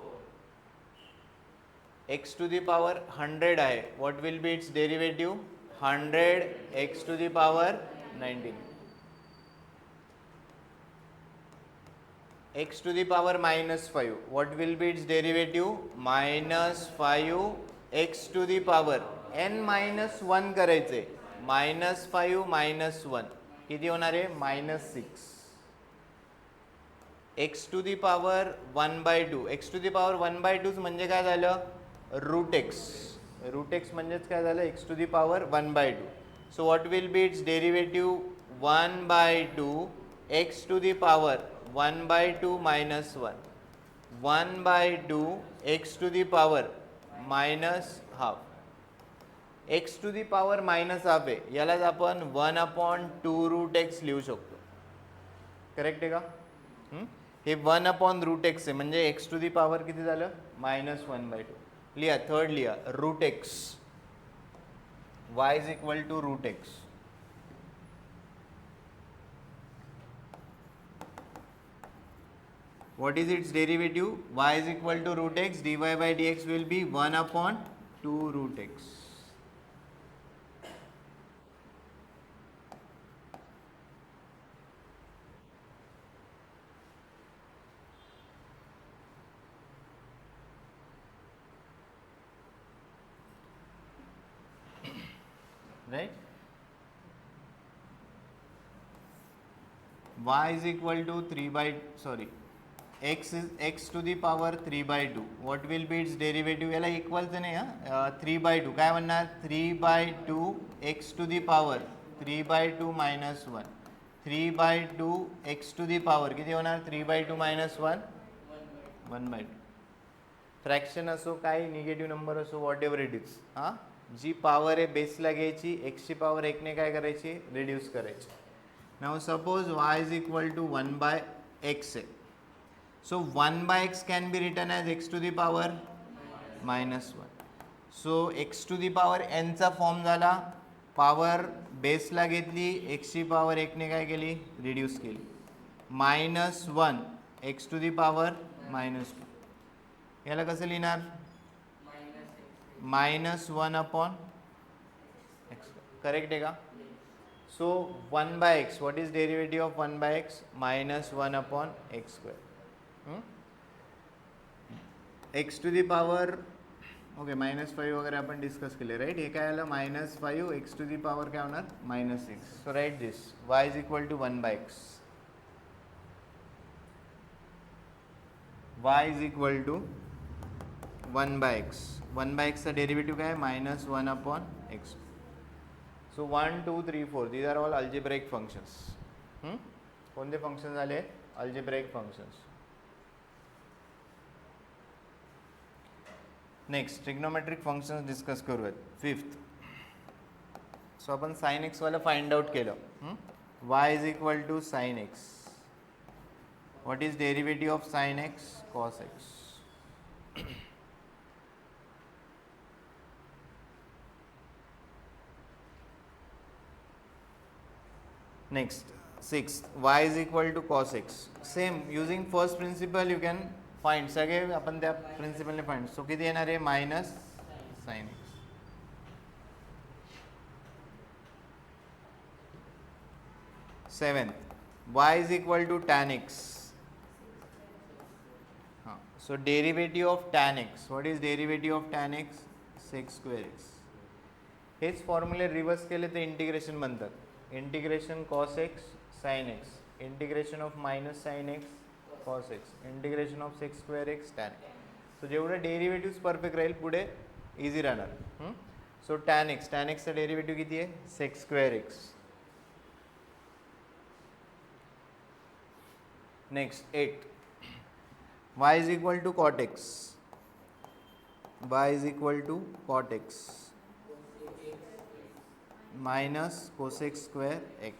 X to the power 100 आहे. What will be its derivative? 100 X to the power 19. X to the power minus 5. What will be its derivative? Minus 5 X to the power n minus 1 करायचे. Minus 5 minus 1 किती होणार आहे? Minus 6. X to the power 1/2. X to the power 1/2 म्हणजे काय झालं? Route x. Route x म्हणजेच काय झालं? X to the power 1/2. So what will be its derivative? 1/2 X to the power 1/2 minus 1. 1/2 X to the power minus half. X to the power minus half आहे, यालाच आपण 1/2 route x लिहू शकतो. Correct आहे का? हे 1/√ x आहे, म्हणजे एक्स टू दी पॉवर किती झालं? -1/2. लिहा, थर्ड लिहा, root X. y is equal to root X. What is its derivative? Y is equal to root x. dy by dx will be 1/2 root x. Right? Y is equal to x is x to the power 3/2. What will be its derivative? याला equal तर नाही हा, 3/2 काय म्हणणार? 3/2 x to the power 3/2 minus 1. 3/2 x to the power किती होणार? 3/2 minus 1 1/2. Fraction असो, काही निगेटिव्ह नंबर असो, वॉट एव्हर इट इज, हां जी पॉवर आहे बेसला घ्यायची, एक्सची पॉवर एकने काय करायची, रिड्यूस करायची. Now suppose y is equal to 1/x आहे. So 1/x can be written as x to the power -1. So x to the power n चा फॉर्म झाला, पॉवर बेसला घेतली, एक्सची पॉवर एकने काय केली, रिड्यूस केली. -1 x टू दी पॉवर -2. याला कसं लिहिणार, -1/x. करेक्ट आहे का. So 1/x, what is derivative of 1/x, -1/x². x to the power okay -5 वगैरे आपण डिस्कस केले राईट. हे काय आलं, -5 x टू दी पॉवर काय होणार, -6. So write this, y is equal to 1/x. y is equal to 1/x. 1/x चा derivative काय, -1/x. So 1 2 3 4 these are all algebraic functions. कोणते फंक्शन झाले, algebraic functions. Next trigonometric functions discuss करूयात. 5th. So आपण sine X वाला find out केलं. y is equal to sine X. What is derivative of sine X, cos X. Next, 6th, y is equal to cos x. Same, using first principle you can find. सगळे आपण त्या प्रिन्सिपलने find. So किती येणार आहे, minus sine x. Seventh, y is equal to tan x. हां, so derivative of tan x. What is derivative of tan x, sec² x. हेच फॉर्म्युले reverse केले तर इंटिग्रेशन बनतात. Integration cos x sin x, integration of minus sine x cos x, integration of sec² x tan x. So जेवढं derivative perfect राहील पुढे easy राहणार. So tan x चा derivative किती आहे, sec² x. Next 8, y is equal to cot x. y is equal to cot x minus cosec² x.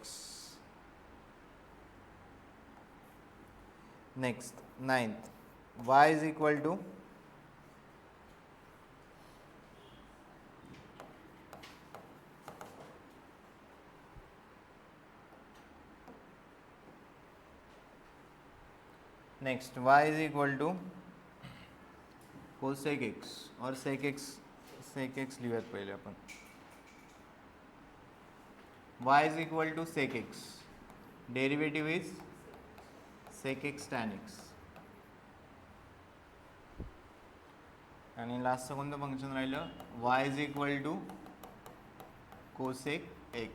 Next 9th, y is equal to next y is equal to cosec x और sec x लिहूयात पहिले आपण. y is equal to sec x. Derivative is sec x tan x. आणि लास्टचं कोणतं function राहिलं, y is equal to cosec x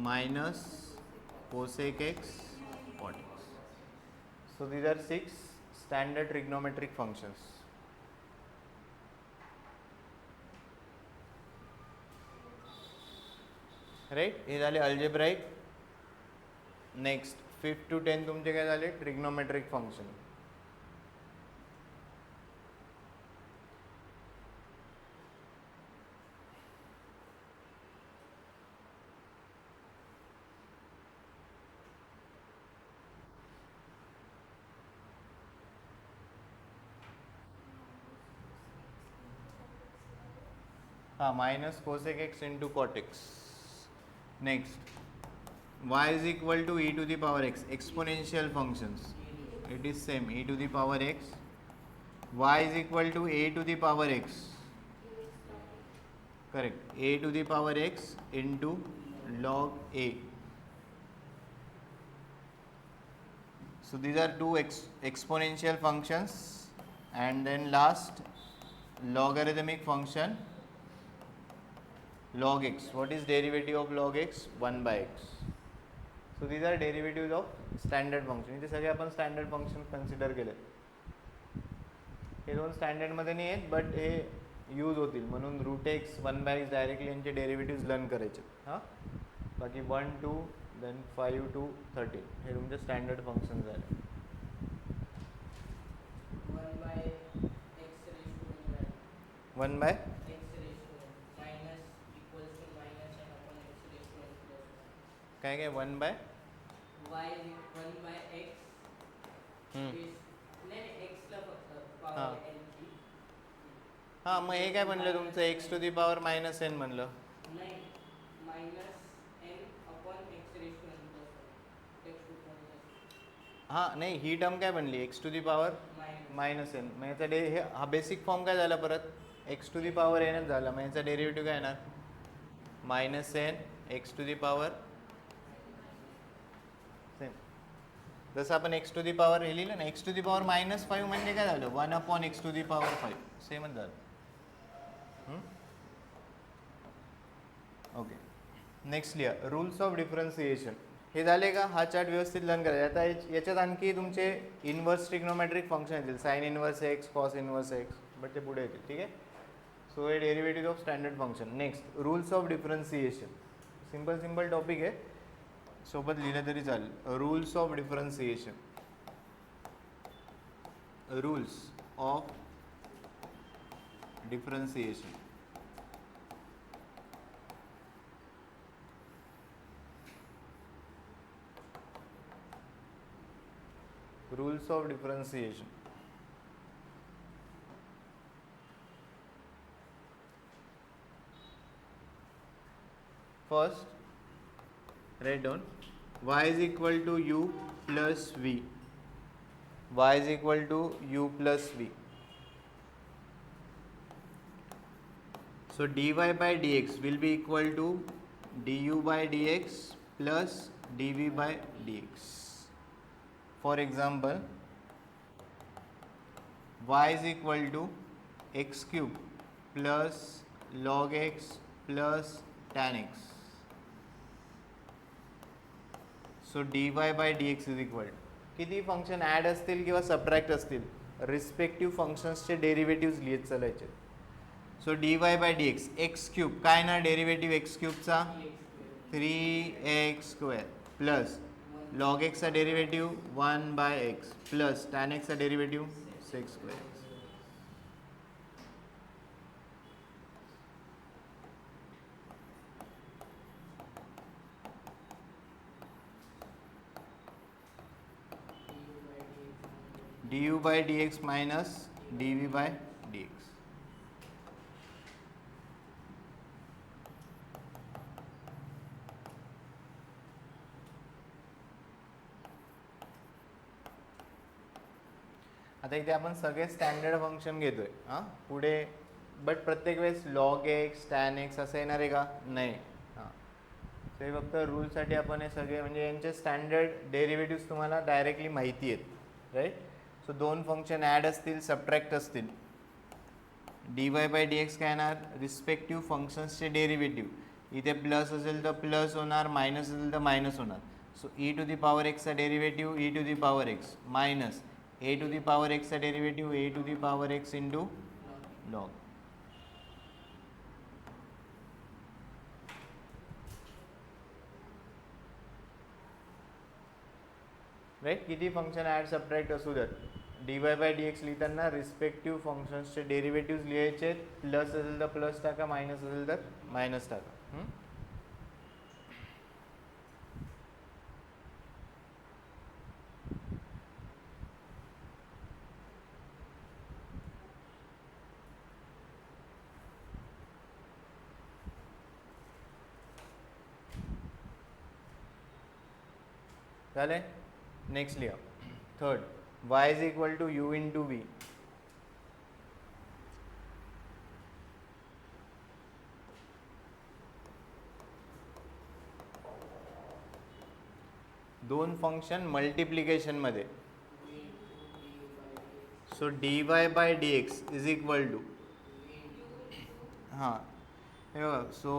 minus cosec x cot x. So these are 6 standard trigonometric functions. Right, हे झाले algebraic. Next 5th to 10th तुमचे काय झाले, trigonometric function. हां, minus cosec x into cot x. Next, y is equal to e to the power x. Exponential functions, it is same, e to the power x. y is equal to a to the power x. Correct, a to the power x into log a. So these are two exponential functions. And then last, logarithmic function log x. What is derivative of log x, 1/x. So these are derivatives of standard function. इथे सगळे आपण standard function consider केले. हे दोन standard मध्ये नाही आहेत, but हे यूज होतील म्हणून √x 1/x डायरेक्टली यांचे डेरिव्हेटिव्ह लर्न करायचे. हां, बाकी 1 2 देन 5 to 13 हे तुमचे स्टँडर्ड फंक्शन झाले. 1/x काय काय 1 bye y 1 by x is नाही x ला फक्त हां पॉवर n ची हां मग हे काय म्हणलं तुमचं X to the power minus N म्हणलं नाही minus n upon x raise to n plus textbook मध्ये हां नाही ही टर्म काय बनली X to the power minus N मग याचा हे हा बेसिक फॉर्म काय झाला परत एक्स टू दी पॉवर एनच झाला मग याचा डेरिव्हेटिव्ह काय येणार minus N x to the power same जसं आपण एक्स टू दी पॉवर हे लिहिलं ना एक्स टू दी पॉवर -5 म्हणजे काय झालं 1 upon X to the power 5 सेमच झालं ओके नेक्स्ट लिहा रूल्स ऑफ डिफरन्सिएशन हे झाले का हा चार्ट व्यवस्थित लर्न करायचा आता याच्यात आणखी तुमचे इनवर्स ट्रिग्नोमेट्रिक फंक्शन येतील sine inverse x cos inverse x but ते पुढे येतील ठीक आहे सो हे derivative of standard function next rules of differentiation simple topic आहे सोबत लिहिलं तरी चालेल rules of differentiation rules of differentiation rules of differentiation first write down y is equal to u plus v y is equal to u plus v so dy by dx will be equal to du by dx plus dv by dx for example y is equal to x cube plus log x plus tan x so dy by dx is equal to किती function add असतील किंवा subtract असतील respective फंक्शन्सचे derivatives लिहित चालायचे so dy by dx x cube काय ना derivative x क्यूबचा 3x² प्लस log x चा derivative 1 by x plus tan x चा derivative 6² du by dx minus dv by dx आता इथे आपण सगळे स्टँडर्ड फंक्शन घेतोय हां पुढे बट प्रत्येक वेळेस लॉग एक्स टॅन एक्स असं येणार आहे का नाही हां ते फक्त रूलसाठी आपण हे सगळे म्हणजे यांचे स्टँडर्ड डेरिव्हेटिव्स तुम्हाला डायरेक्टली माहिती आहेत राईट सो दोन फंक्शन ॲड असतील सबट्रॅक्ट असतील dy बाय dx काय येणार रिस्पेक्टिव्ह फंक्शन्सचे डेरिव्हेटिव्ह इथे प्लस असेल तर प्लस होणार मायनस असेल तर मायनस होणार so e to the power एक्सचा derivative e to the power x minus a to the power एक्सचा derivative a to the power x into log right किती फंक्शन ॲड सबट्रॅक्ट असू द्यात dy bye dx लिहिताना respective फंक्शन्सचे derivative लिहायचे plus असेल तर प्लस टाका मायनस असेल तर मायनस टाका झाले नेक्स्ट लिहा third y is equal to u into v दोन फंक्शन मल्टिप्लिकेशन मध्ये so dy by dx is equal to हां हे बघा so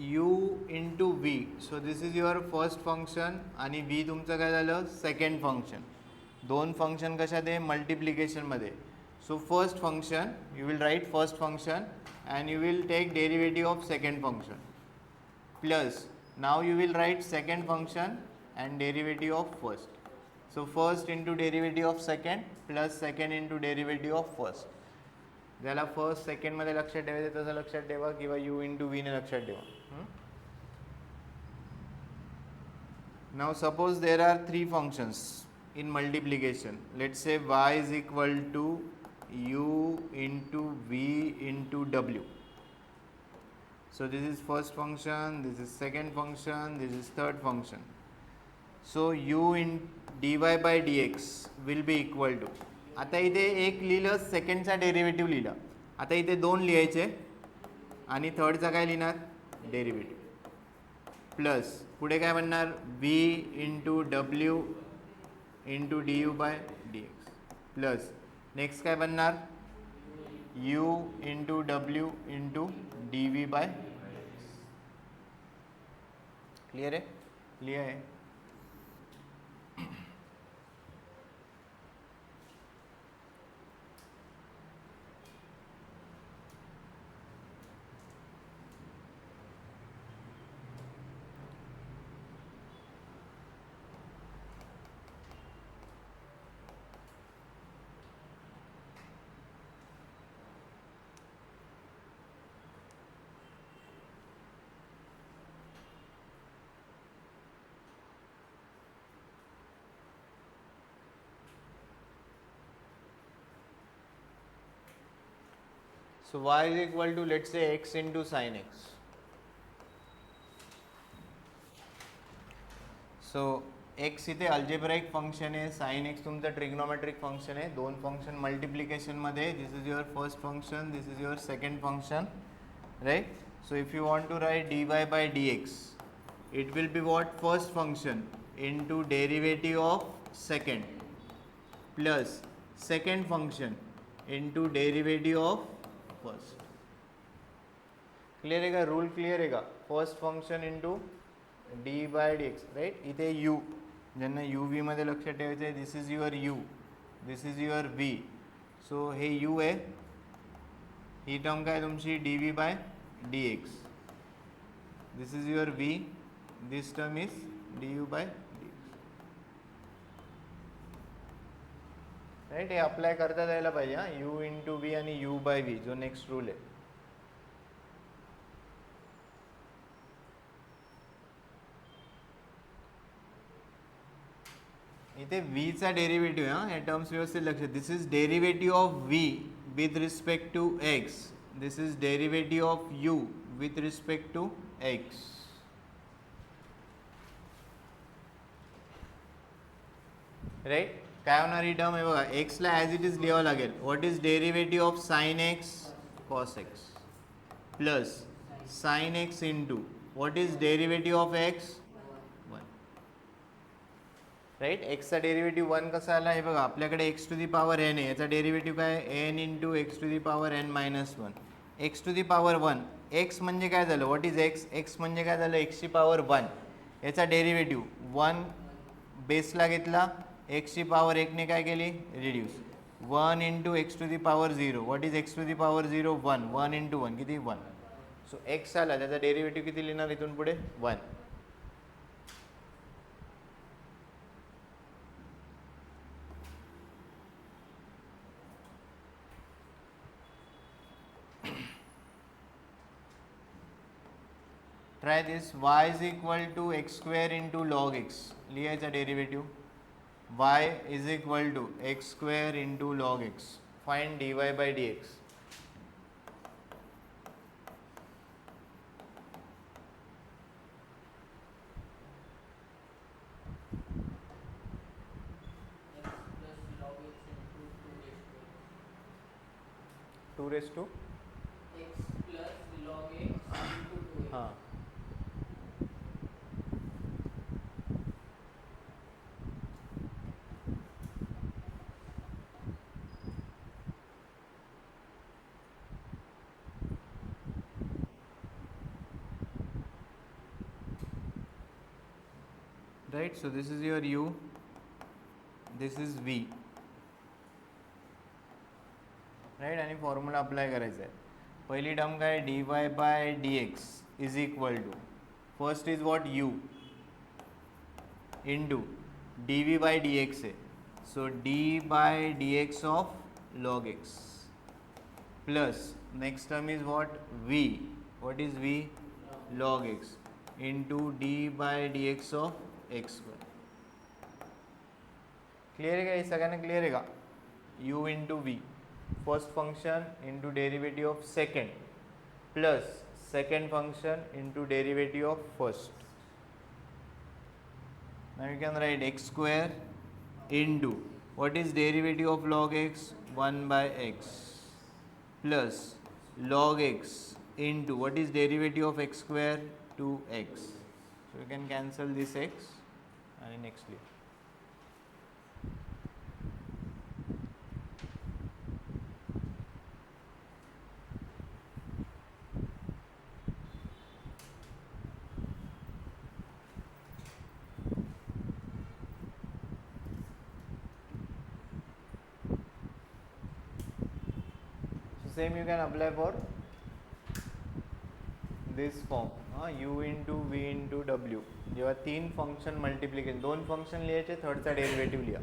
u into v so this is your first function आणि v तुमचं काय झालं सेकंड फंक्शन दोन फंक्शन कशात आहे मल्टिप्लिकेशनमध्ये so first function you will write first function and you will take derivative of second function plus now you will write second function and derivative of first so first into derivative of second plus second into derivative of first ज्याला first सेकंडमध्ये लक्षात ठेवायचं तसं लक्षात ठेवा किंवा you into व्हीने लक्षात ठेवा Now suppose there are three functions in multiplication. Let's say y is equal to u into v into w. So this is first function, this is second function, this is third function. So u in dy by dx will be equal to, आता इथे एक लिहिलं, सेकंडचा derivative लिहिला. आता इथे दोन लिहायचे आणि थर्डचा काय लिहिणार, डेरिव्हेटिव्ह. प्लस पुढे काय बनणार, v into W into D you by D X. Plus next काय बनणार, u into W into D V by. Clear आहे, क्लियर आहे. So y is equal to, let's say, x into sin x. So x इथे algebraic function आहे, sin x तुमचं trigonometric function आहे. दोन function multiplication मध्ये, this is your first function, this is your second function, right. So if you want to write dy by dx, it will be what, first function into derivative of second plus second function into derivative of first. Clear आहे का, rule clear आहे का. First function into d by D x, right. इथे u, ज्यांना u v मध्ये लक्ष ठेवायचं आहे, this is your u, this is your v. So हे यू आहे, ही टर्म काय तुमची d V by D x. This is your v, this term is d you by D x, right. हे अप्लाय करता जायला पाहिजे. हां, यू इंटू व्ही आणि यू बाय व्ही, जो नेक्स्ट रूल आहे. इथे v चा डेरिव्हेटिव्ह, हां, या टर्म्स व्यवस्थित लक्ष. This is derivative of v with respect to x, this is derivative of u with respect to x. Right. काय होणार ही टर्म आहे बघा, एक्सला ॲज इट इज लिहावं लागेल. What is derivative of sine X, cos X, plus sine X into what is derivative of x, 1. Right. एक्सचा derivative 1 कसा आला हे बघा, आपल्याकडे X to the power N आहे, याचा डेरिव्हेटिव्ह काय, N into x to the power N minus 1. X to the power 1, X म्हणजे काय झालं, व्हॉट इज एक्स, एक्स म्हणजे काय झालं, एक्सची पॉवर 1. याचा डेरिव्हेटिव्ह 1 बेसला घेतला, एक्सची पॉवर 1 ने काय केली, reduce. 1 into x to the power 0, what is X to the power 0, 1. 1 into 1 किती, 1. सो एक्स आला, त्याचा डेरिव्हेटिव्ह किती लिहिणार इथून पुढे, 1. Try this. y is equal to X square into log X, लिहायचा derivative. y is equal to x square into log x. Find dy by dx. x plus log x into 2 raised to x plus log x into 2x. हाँ. Right, so this is your u, this is v, right. आणि formula apply करायचा आहे. पहिली term काय, dy bye dx is equal to, first is what, u into dv by dx आहे. So d by dx of log x plus next term is what, v, what is v, log x into d by dx of X square. Clear है क्या? ये सगळ्यांना clear है का? u into V, first function into derivative of second plus second function into derivative of first. Now you can write x square into what is derivative of log x? 1 by x plus log x into what is derivative of x square? 2x. So you can cancel this x and next leave. Same you can apply for this form, u into v into w. जेव्हा तीन function multiplication, दोन function लिहायचे, थर्डचा derivative लिहा.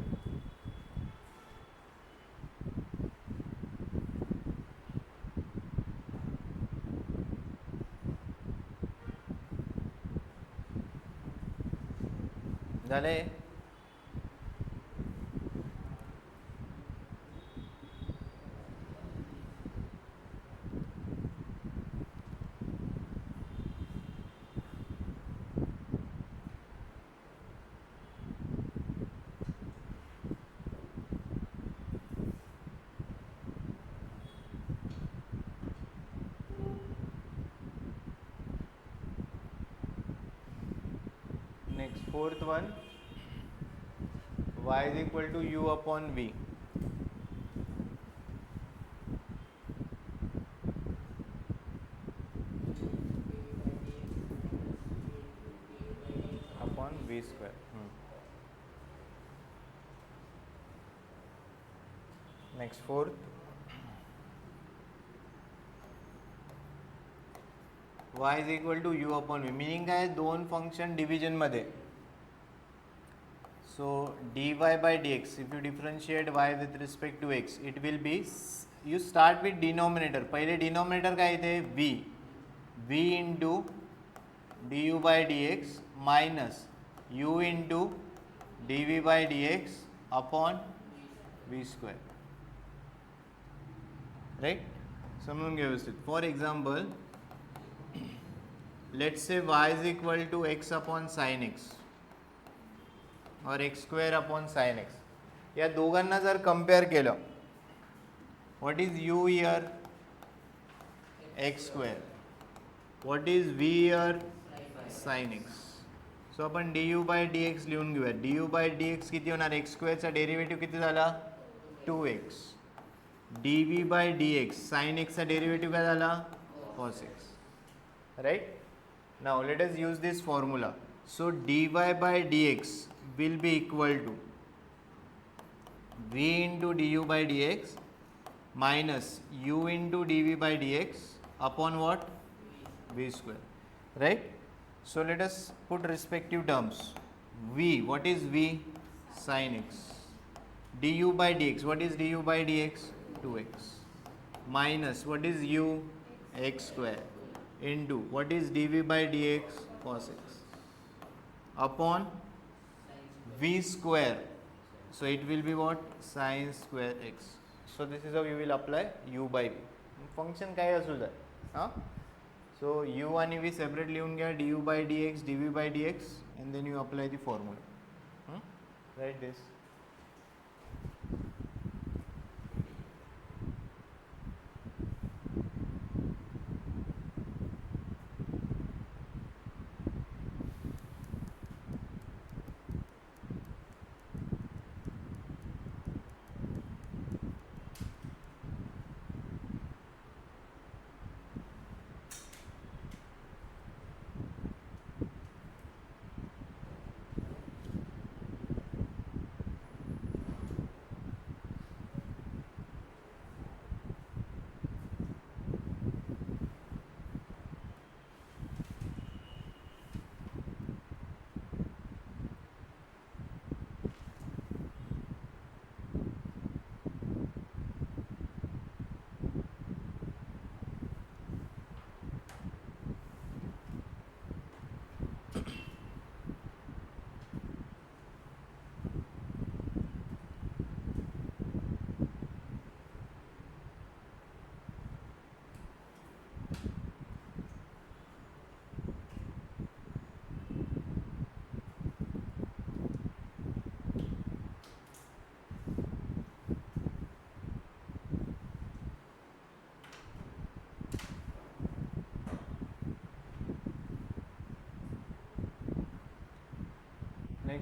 झाले? Next, fourth one, y is equal to u upon v. Upon v square. Next, fourth, y is equal to u upon v. Meaning काय? दोन function division मध्ये. So dy by dx, if you differentiate y with respect to x, it will be, you start with denominator. पहिले denominator काय इथे? v. v into du by dx minus u into dv by dx upon v square. Right? समजून घ्या व्यवस्थित. For example, let's say y is equal to x upon sin x और x square upon sine x. या दोघांना जर compare केलं, what is u here? X square. What is v here? Sine x. So आपण d you by D x लिहून घेऊया. D you by D x किती होणार? एक्स स्क्वेअरचा डेरिव्हेटिव्ह किती झाला? 2x. D V by D x, sine एक्सचा derivative काय झाला? Cos x. Right? Now let us use this formula. So d y by D X will be equal to v into du by dx minus u into dv by dx upon what? v square. Right? So let us put respective terms. V, what is v? Sin x. Du by dx, what is du by dx? 2x. Minus what is u? X square. Into what is dv by dx? Cos x. Upon v square. So it will be what? Sin square x. So this is how you will apply u by v. Function काय असू द्या. So u आणि v separate लिहून घ्या. du by dx, dv by dx, and then you apply the formula. Write this.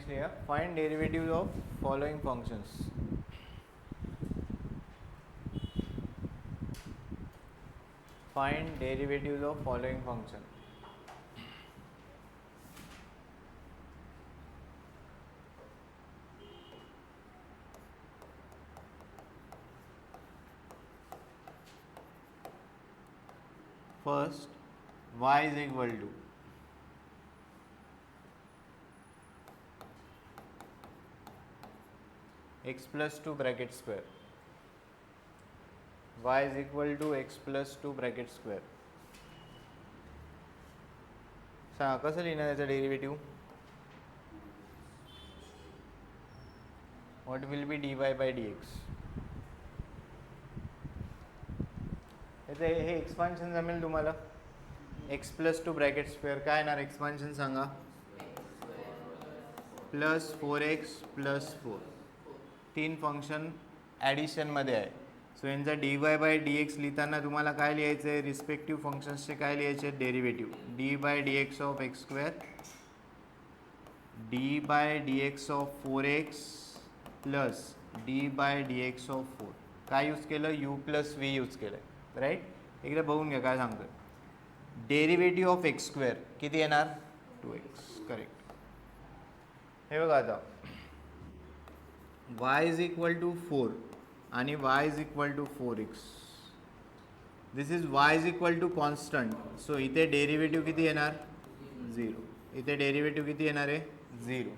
Next लिहा, find derivative of following functions. Find derivative of following function. First, y is equal to x plus 2 bracket square. Y is equal to x plus 2 bracket square. सांगा कसं लिहिणार याचा derivative. What will be dy by dx? हे expansion जमेल तुम्हाला. x plus 2 bracket square काय येणार expansion सांगा. Plus 4x plus 4. 3 फंक्शन ॲडिशनमध्ये आहे. सो यांचा dy बाय dx लिहिताना तुम्हाला काय लिहायचं आहे, रिस्पेक्टिव्ह फंक्शन्सचे काय लिहायचे आहेत derivative. D by D X of X square, D by D X of 4x plus D by D X of 4. काय यूज केलं, यू प्लस व्ही यूज केलं आहे. राईट. एकदा बघून घ्या काय सांगतोय. डेरिव्हेटिव्ह ऑफ एक्स स्क्वेअर किती येणार 2x. करेक्ट. हे बघा आता y इज इक्वल टू 4 आणि y is equal to 4x. This is y is equal to constant. So इथे डेरिव्हेटिव्ह किती येणार 0. इथे डेरिव्हेटिव्ह किती येणार आहे 0.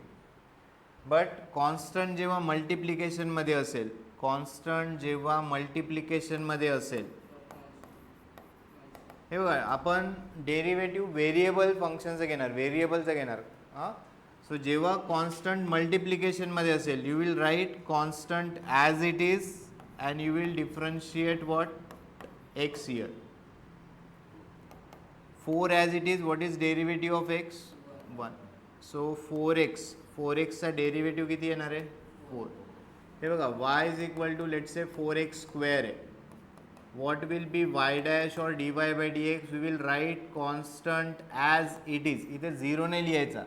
बट कॉन्स्टंट जेव्हा मल्टिप्लिकेशनमध्ये असेल, कॉन्स्टंट जेव्हा मल्टिप्लिकेशनमध्ये असेल, हे बघा आपण डेरिव्हेटिव्ह व्हेरिएबल फंक्शनचं घेणार, व्हेरिएबलचं घेणार. हां. सो जेव्हा कॉन्स्टंट मल्टिप्लिकेशनमध्ये असेल, you will write constant as it is and you will differentiate what x here. 4 as it is, what is derivative of x 1. So 4xचा डेरिव्हेटिव्ह किती येणार आहे 4. हे बघा y is equal to let's say 4x square आहे. what will be y dash or dy by dx? we will write constant as it is. इथे 0 ने लिहायचा.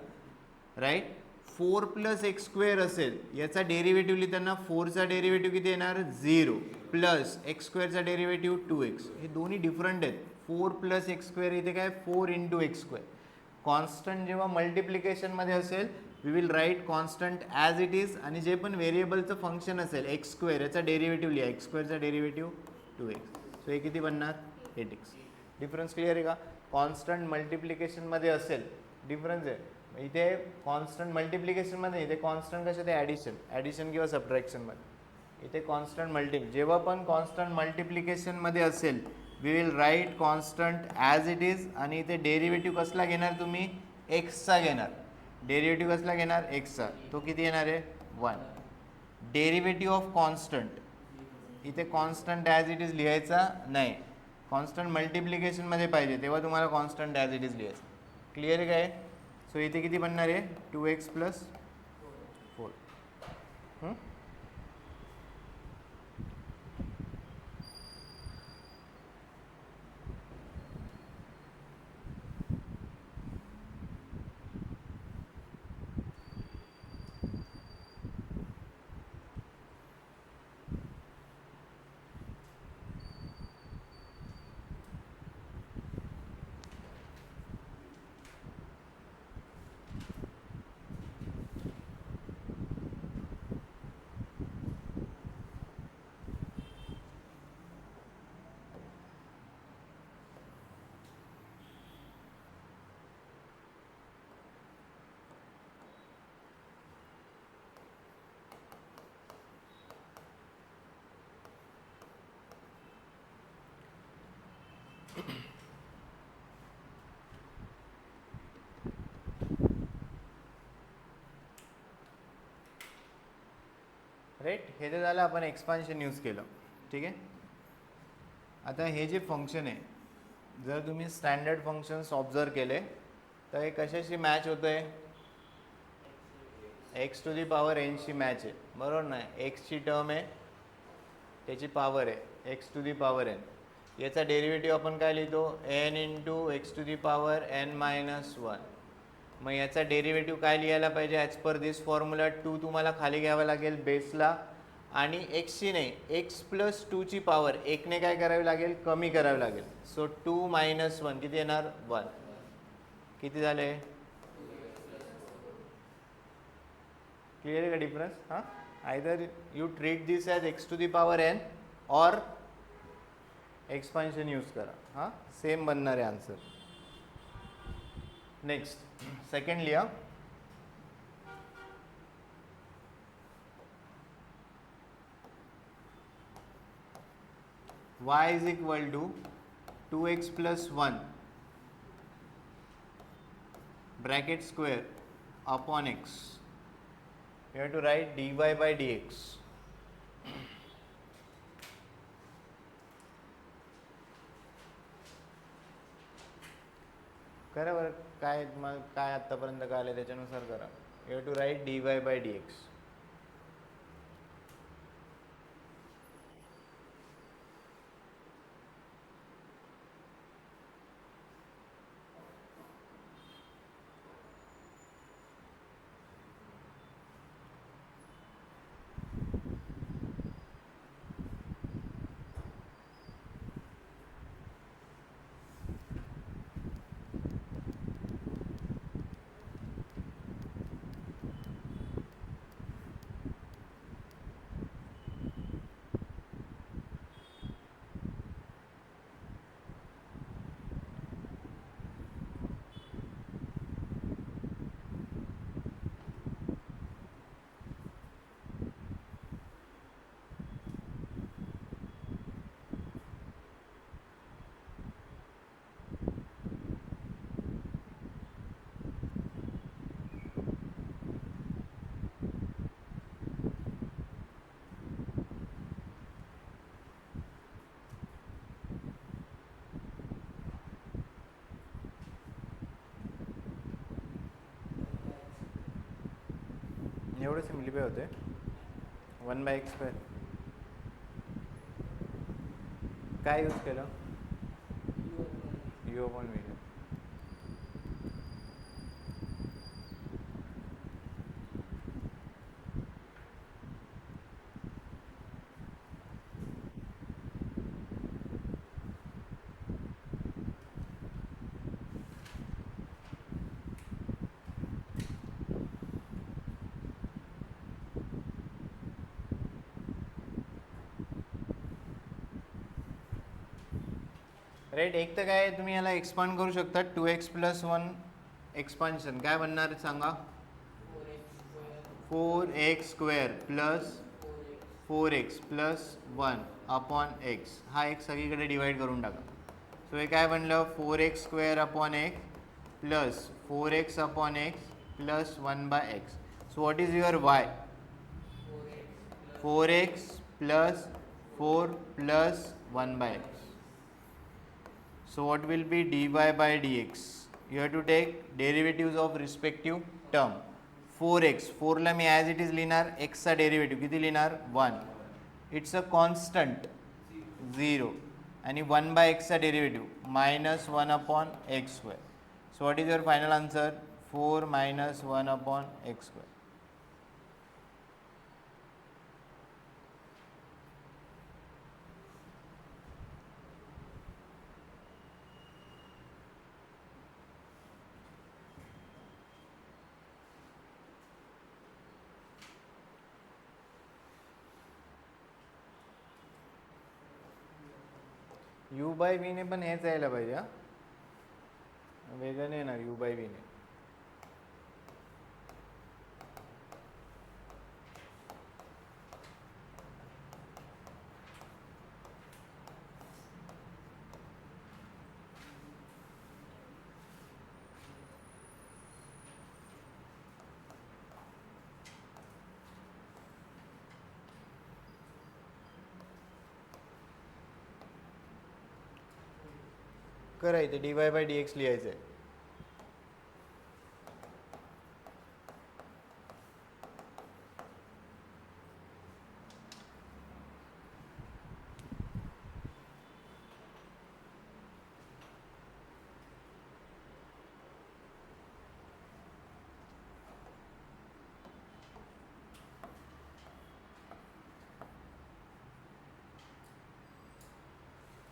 राईट. 4 प्लस एक्स स्क्वेअर असेल, याचा डेरिव्हेटिव्ह लिहिताना 4चा डेरिव्हेटिव्ह किती येणार 0 प्लस एक्स स्क्वेअरचा डेरिव्हेटिव्ह 2x. हे दोन्ही डिफरंट आहेत. 4 प्लस एक्स स्क्वेअर इथे काय 4 इंटू एक्स स्क्वेअर. कॉन्स्टंट जेव्हा मल्टिप्लिकेशनमध्ये असेल, we will write constant as it is. आणि जे पण व्हेरिएबलचं फंक्शन असेल एक्स स्क्वेअर, याचा डेरिव्हेटिव्ह लिहा. एक्स स्क्वेअरचा डेरिव्हेटिव्ह 2x. सो हे किती बनणार 8x. डिफरन्स क्लिअर आहे का. कॉन्स्टंट मल्टिप्लिकेशनमध्ये असेल, डिफरन्स आहे. इथे कॉन्स्टंट मल्टिप्लिकेशनमध्ये, इथे कॉन्स्टंट कशा ते ॲडिशन किंवा सबट्रॅक्शनमध्ये. इथे कॉन्स्टंट जेव्हा पण कॉन्स्टंट मल्टिप्लिकेशनमध्ये असेल, we will write constant as it is. आणि इथे डेरिव्हेटिव्ह कसला घेणार तुम्ही एक्सचा घेणार. डेरिव्हेटिव्ह कसला घेणार एक्सचा. तो किती येणार आहे 1. डेरिव्हेटिव्ह ऑफ कॉन्स्टंट, इथे कॉन्स्टंट ॲज इट इज लिहायचा नाही. कॉन्स्टंट मल्टिप्लिकेशनमध्ये पाहिजे तेव्हा तुम्हाला कॉन्स्टंट ॲज इट इज लिहायचं. क्लिअर आहे काय. सो इथे किती बनणार आहे 2x प्लस 4. राईट. हे तर झालं आपण एक्सपान्शन यूज केलं. ठीक आहे. आता हे जे फंक्शन आहे, जर तुम्ही स्टँडर्ड फंक्शन्स ऑब्झर्व केले तर हे कशाशी मॅच होतं आहे, एक्स टू दी पॉवर एनशी मॅच आहे. बरोबर ना. एक्सची टर्म आहे, त्याची पॉवर आहे x to the power n. याचा डेरिव्हेटिव्ह आपण काय लिहितो n into x to the power N minus 1. मग याचा डेरिव्हेटिव्ह काय लिहायला पाहिजे ॲज पर दिस फॉर्म्युला 2 तुम्हाला खाली घ्यावा लागेल बेसला आणि एक्सची नाही एक्स प्लस 2ची पॉवर एकने काय करावी लागेल कमी करावी लागेल. सो 2 मायनस 1 किती येणार 1. किती झाले क्लिअर आहे का डिफरन्स. हां either you treat this as X to the power N और एक्सपान्शन यूज करा. हां सेम बनणार आहे आन्सर. नेक्स्ट सेकंड लिहा. y is equal to 2x plus 1 bracket square upon x. You have to write dy by dx. करा बरं काय मग काय आत्तापर्यंत काय आलं त्याच्यानुसार करा. You have to write dy by dx. एवढं सिम्प्लिफाय होते 1/x². काय यूज केलं यू पण व्ही. राईट. एक तर काय तुम्ही याला एक्सपांड करू शकता 2x plus 1 एक्सपान्शन काय बनणार सांगा 4x² plus 4x plus 1 upon x. हा एक सगळीकडे डिवाइड करून टाका. सो हे काय बनलं 4x² upon x plus 4x upon x plus 1/x. So what is your y 4x plus 4 plus 1/x. So what will be dy by dx? You have to take derivatives of respective term. 4x 4 ला मी as it is लिहिणार x चा derivative किती लिहिणार 1. It's a constant 0 आणि 1/x चा derivative minus 1 upon x². So what is your final answer 4 minus 1 upon x². U by व्हीने पण हेच यायला पाहिजे. हा वेगळं नाही येणार यू बाय व्हीने. करायचं dy by dx लिहायचं आहे.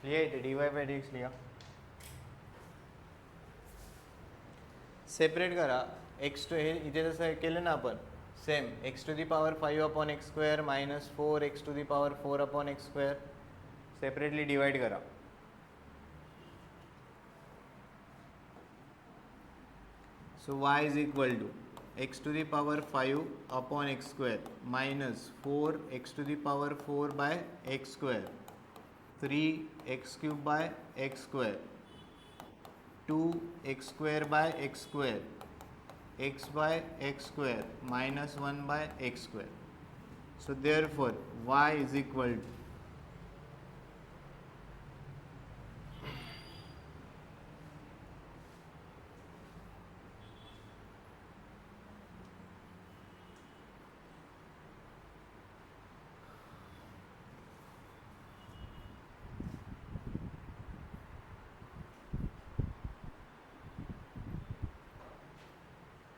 लिहा इथे dy/dx लिहा. सेपरेट करा एक्स टू, हे इथे जसं केलं ना आपण same, x to the power 5 upon x square minus 4 x to the power 4 upon x square separately divide करा. So y is equal to x to the power 5 upon x square minus 4 x to the power 4 by x square 3 x cube by x square 2 x square by x square x by x square minus 1 by x square. So therefore y is equal to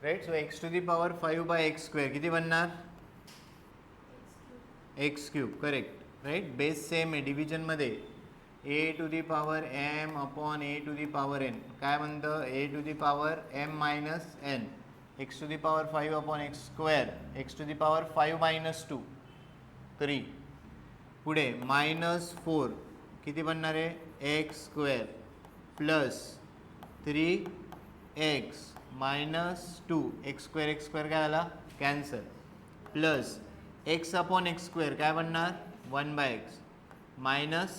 right. So x to the power 5 by x square किती बनणार x cube. Correct right. Base same आहे डिव्हिजनमध्ये a to the power m upon a to the power n काय म्हणतं a to the power m minus N x to the power 5 upon x square x to the power 5 minus 2 3 पुढे minus 4 किती बनणार आहे x square plus 3x minus 2 X square काय आला cancel plus x upon x square काय बनणार 1 by X minus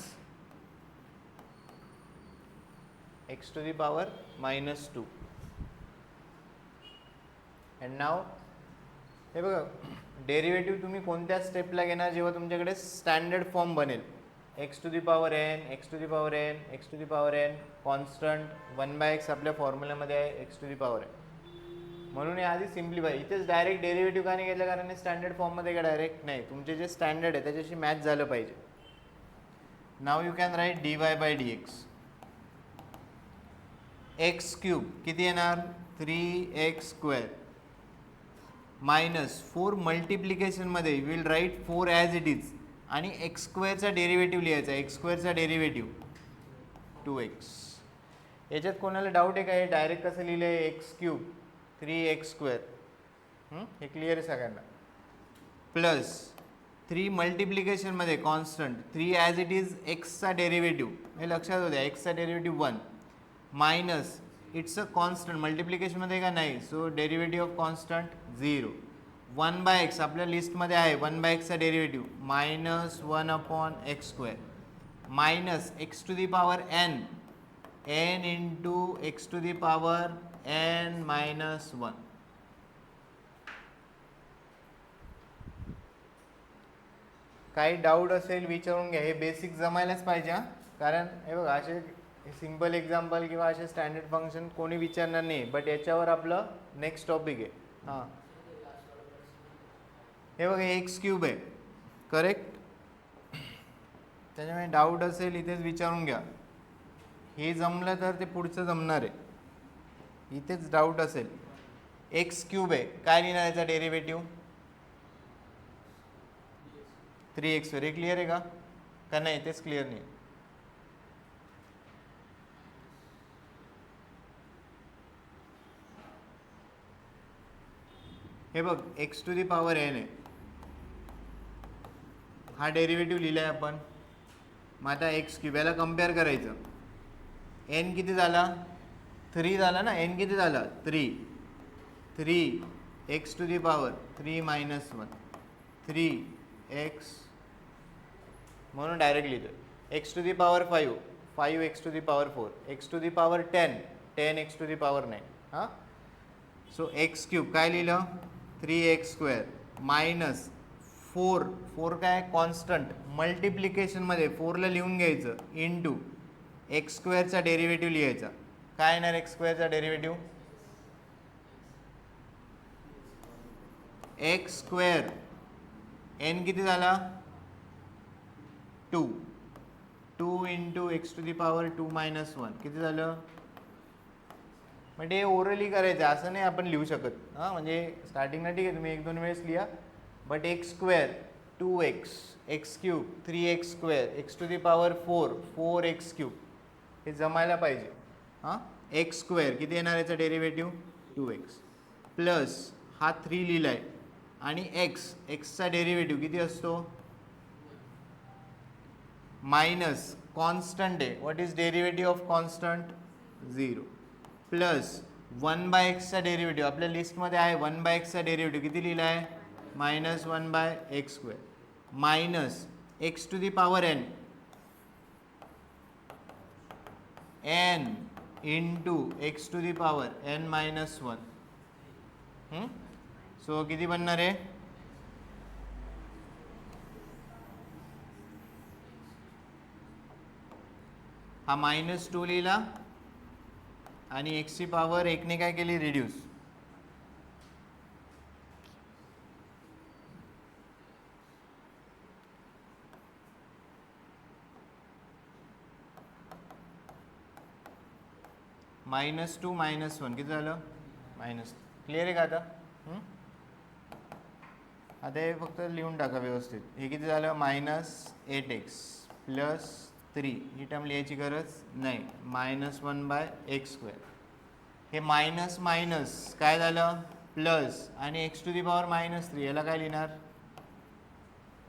x to the power minus 2. And now हे बघा डेरिव्हेटिव्ह तुम्ही कोणत्या स्टेपला घेणार जेव्हा तुमच्याकडे स्टँडर्ड फॉर्म बनेल X to the power N x to the power N x to the power N constant 1 by x आपल्या फॉर्म्युल्यामध्ये आहे x to the power N म्हणून हे आधी सिम्प्लिफाय. इथेच डायरेक्ट डेरिव्हेटिव्ह का नाही घेतलं कारण हे स्टँडर्ड फॉर्ममध्ये का डायरेक्ट नाही तुमचे जे स्टँडर्ड आहे त्याच्याशी मॅच झालं पाहिजे. Now you can write dy/dx x cube किती येणार 3x स्क्वेअर मायनस 4 मल्टिप्लिकेशनमध्ये will write 4 as it is आणि एक्स स्क्वेअरचा डेरिव्हेटिव्ह लिहायचा एक्स स्क्वेअरचा डेरिव्हेटिव्ह 2x. याच्यात कोणाला डाऊट आहे का हे डायरेक्ट कसं लिहिलं आहे एक्स क्यूब 3x स्क्वेअर हे क्लिअर आहे सगळ्यांना प्लस 3 मल्टिप्लिकेशनमध्ये कॉन्स्टंट 3 ॲज इट इज एक्सचा डेरिव्हेटिव्ह हे लक्षात होत्या एक्सचा derivative 1 minus it's a constant मल्टिप्लिकेशनमध्ये का नाही so derivative of constant 0 1 by x आपल्या लिस्टमध्ये आहे 1 बाय एक्सचा derivative minus 1 upon x square minus x to the power n n into x to the power N minus 1. काही doubt असेल विचारून घ्या. हे बेसिक जमायलाच पाहिजे कारण हे बघा असे सिम्पल एक्झाम्पल किंवा असे स्टँडर्ड फंक्शन कोणी विचारणार नाही बट याच्यावर आपलं नेक्स्ट टॉपिक आहे. हां हे बघा एक्स क्यूब आहे करेक्ट त्याच्यामुळे डाऊट असेल इथेच विचारून घ्या. हे जमलं तर ते पुढचं जमणार आहे. इथेच डाऊट असेल एक्स क्यूब आहे काय लिहिणार याचा डेरिव्हेटिव्ह 3x हे क्लिअर आहे का नाही तेच क्लिअर नाही. हे बघ X to the power N आहे हा डेरिव्हेटिव्ह लिहिला आहे आपण. मग आता एक्स क्यूब याला कम्पेअर करायचं एन किती झाला 3 झाला ना एन किती झाला 3 X to the power 3 minus 1 3x म्हणून डायरेक्ट लिहितो X to the power 5 X to the power 4 x to the power 10 X to the power 9 हां. सो एक्स क्यूब काय लिहिलं 3x स्क्वेअर मायनस 4 काय कॉन्स्टंट मल्टिप्लिकेशनमध्ये 4ला लिहून घ्यायचं इंटू एक्स स्क्वेअरचा derivative लिहायचा काय येणार एक्स स्क्वेअरचा डेरिव्हेटिव्ह एक्स स्क्वेअर एन किती झाला 2 into x to the power 2 minus 1 किती झालं. म्हणजे ओरली करायचं असं नाही आपण लिहू शकत हां म्हणजे स्टार्टिंगला ठीक आहे तुम्ही 1-2 वेळेस लिहा but x square 2x x cube 3x square x to the power 4x cube हे जमायला पाहिजे. हां एक्स स्क्वेअर किती येणार याचा डेरिव्हेटिव्ह 2x प्लस हा 3 लिहिला आहे आणि एक्सचा डेरिव्हेटिव्ह किती असतो मायनस कॉन्स्टंट आहे. What is derivative of constant 0 plus 1/xचा डेरिव्हेटिव्ह आपल्या लिस्टमध्ये आहे 1/xचा डेरिव्हेटिव्ह किती लिहिला आहे -1/x² minus x to the power n into x to the power n-1. So किती बनणार आहे हा -2 लिहिला आणि एक्सची पॉवर एकने काय केली रिड्यूस. -2 -1 किती झालं -. क्लिअर आहे का आता आता हे फक्त लिहून टाका व्यवस्थित. हे किती झालं -8x प्लस 3 ही टर्म लिहायची गरज नाही -1/x². हे मायनस मायनस काय झालं प्लस आणि एक्स टू दी पॉवर -3 याला काय लिहिणार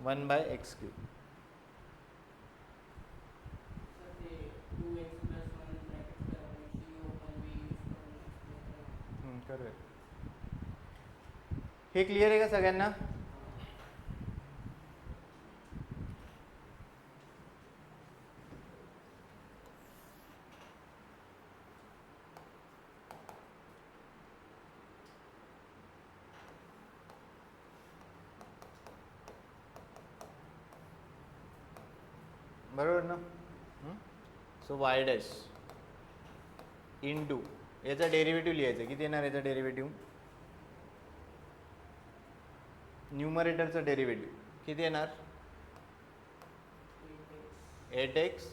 1/x³. हे क्लिअर आहे का सगळ्यांना. बरोबर ना. सो वाय डॅश इंटू याचा डेरिव्हेटिव्ह लिहायचं किती येणार याचा डेरिव्हेटिव्ह न्यूमरेटरचं डेरिव्हेटिव्ह किती येणार 8x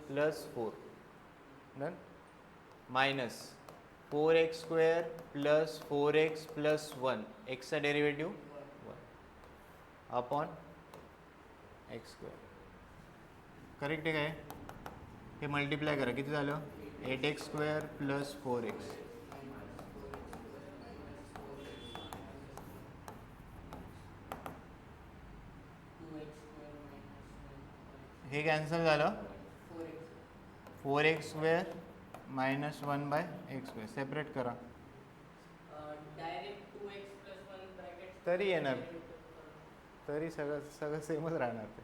plus 4 done minus 4x² plus 4x plus 1 एक्सचा डेरिव्हेटिव्ह 1 अपॉन x². करेक्ट आहे काय हे मल्टिप्लाय करा किती झालं 8x² प्लस 4x हे कॅन्सल झालं 4x² -1/x² सेपरेट करा तरी येणार तरी सगळं सेमच राहणार ते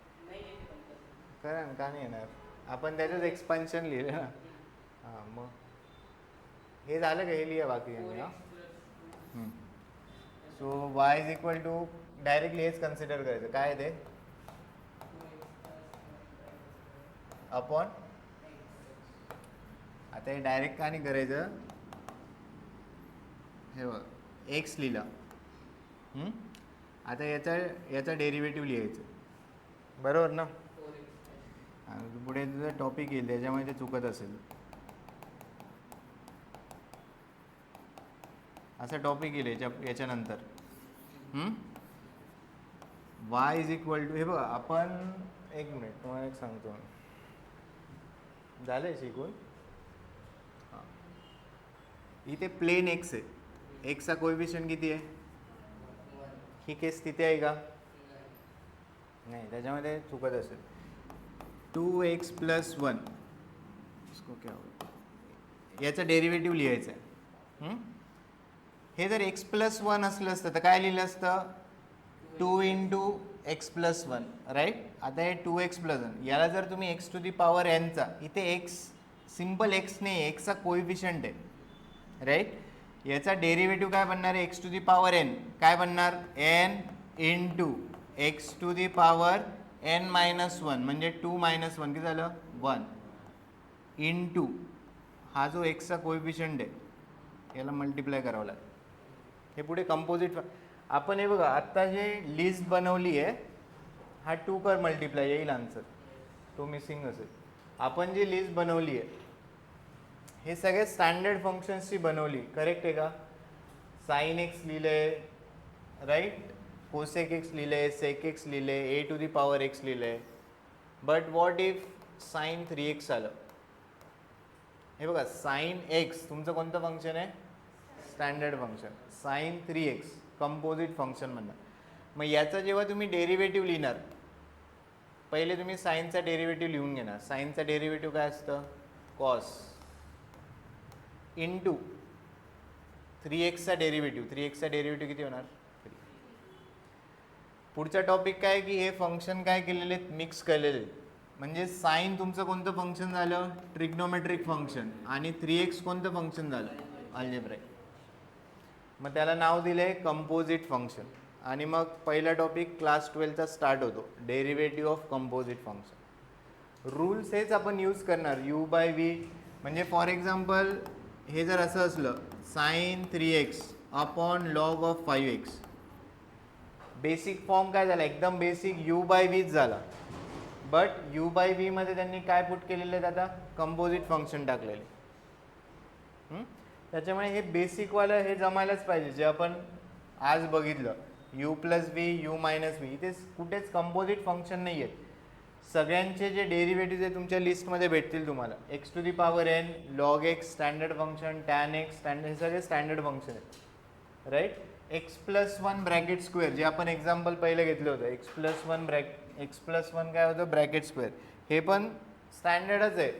करा ना का नाही येणार आपण त्याच्याच एक्सपान्शन लिहिले ना हां मग हे झालं का हे लिहा बाकी हां. So y is equal to directly हेच कन्सिडर करायचं काय ते अपॉन आता हे डायरेक्ट का नाही करायचं हे बघ एक्स लिहिला आता याचा डेरिव्हेटिव्ह लिहायचं बरोबर ना. पुढे तुझं टॉपिक येईल त्याच्यामुळे ते चुकत असेल असा टॉपिक येईल याच्यानंतर y इज इक्वल टू हे बघा आपण एक मिनिट तुम्हाला एक सांगतो झालंय शिकून हां इथे प्लेन एक्स आहे एक्सचा कोएफिशियंट किती आहे ही केस तिथे आहे का नाही त्याच्यामध्ये चुकत असेल 2x प्लस 1 इसको क्या होगा याचा डेरिव्हेटिव्ह लिहायचं आहे हे जर x प्लस 1 असलं असतं तर काय लिहिलं असतं 2 इंटू एक्स प्लस 1 राईट. आता हे 2x प्लस 1 याला जर तुम्ही एक्स टू दी पॉवर nचा इथे एक्स सिम्पल एक्स नाही एक्सचा कोएफिशियंट आहे राईट. याचा डेरिव्हेटिव्ह काय बनणार आहे x to the power n काय बनणार n into x to the power n-1 म्हणजे 2 - 1 किती झालं 1 इंटू हा जो एक्सचा कोएफिशियंट आहे याला मल्टिप्लाय करावं लागेल. हे पुढे कंपोजिट आपण हे बघा आत्ता जे लिस्ट बनवली आहे हा 2 कर मल्टिप्लाय येईल आन्सर तो मिसिंग असेल. आपण जी लिस्ट बनवली आहे हे सगळे स्टँडर्ड फंक्शन्सची बनवली करेक्ट आहे का. साइन एक्स लिहिलं आहे राईट कोसेक एक्स लिहिले, सेक एक्स लिहिले, a to the power x लिहिले. But what if sine 3x आलं? हे बघा, साइन एक्स तुमचं कोणतं फंक्शन आहे? Standard function. Sine 3x composite function म्हणणार. मग याचा जेव्हा तुम्ही डेरिव्हेटिव्ह लिहिणार, पहिले तुम्ही साईनचा डेरिव्हेटिव्ह लिहून घेणार. साईनचा डेरिव्हेटिव्ह काय असतं? कॉस इंटू 3xचा डेरिव्हेटिव्ह. 3xचा डेरिव्हेटिव्ह किती होणार? 3. पुढचा टॉपिक काय की हे फंक्शन काय केलेले आहेत? मिक्स केलेले आहेत. म्हणजे साईन तुमचं कोणतं फंक्शन झालं? Trigonometric function. आणि 3x कोणतं फंक्शन झालं? अल्जेब्राइक. मग त्याला नाव दिले कंपोजिट फंक्शन. आणि मग पहिला टॉपिक क्लास 12चा स्टार्ट होतो, derivative of composite function. Rules हेच आपण यूज करणार, यू बाय व्ही. म्हणजे फॉर एक्झाम्पल हे जर असं असलं, sine 3x upon log of 5x, basic form काय झाला? एकदम बेसिक यू बाय व्हीच झाला. बट यू बाय व्ही मध्ये त्यांनी काय पुट केलेले आहेत? आता कंपोजिट फंक्शन टाकलेले. त्याच्यामुळे हे बेसिकवालं हे जमायलाच पाहिजे. जे आपण आज बघितलं, you plus V, u minus V, इथे कुठेच कंपोजिट फंक्शन नाही आहेत. सगळ्यांचे जे डेरिव्हेटिव्ह आहे तुमच्या लिस्टमध्ये भेटतील तुम्हाला. X to the power n, log x standard function, tan x standard, हे सगळे स्टँडर्ड फंक्शन आहेत. Right. X plus one bracket square, जे आपण एक्झाम्पल पहिलं घेतलं होतं, एक्स प्लस वन काय होतं? Bracket square. हे पण स्टँडर्डच आहे,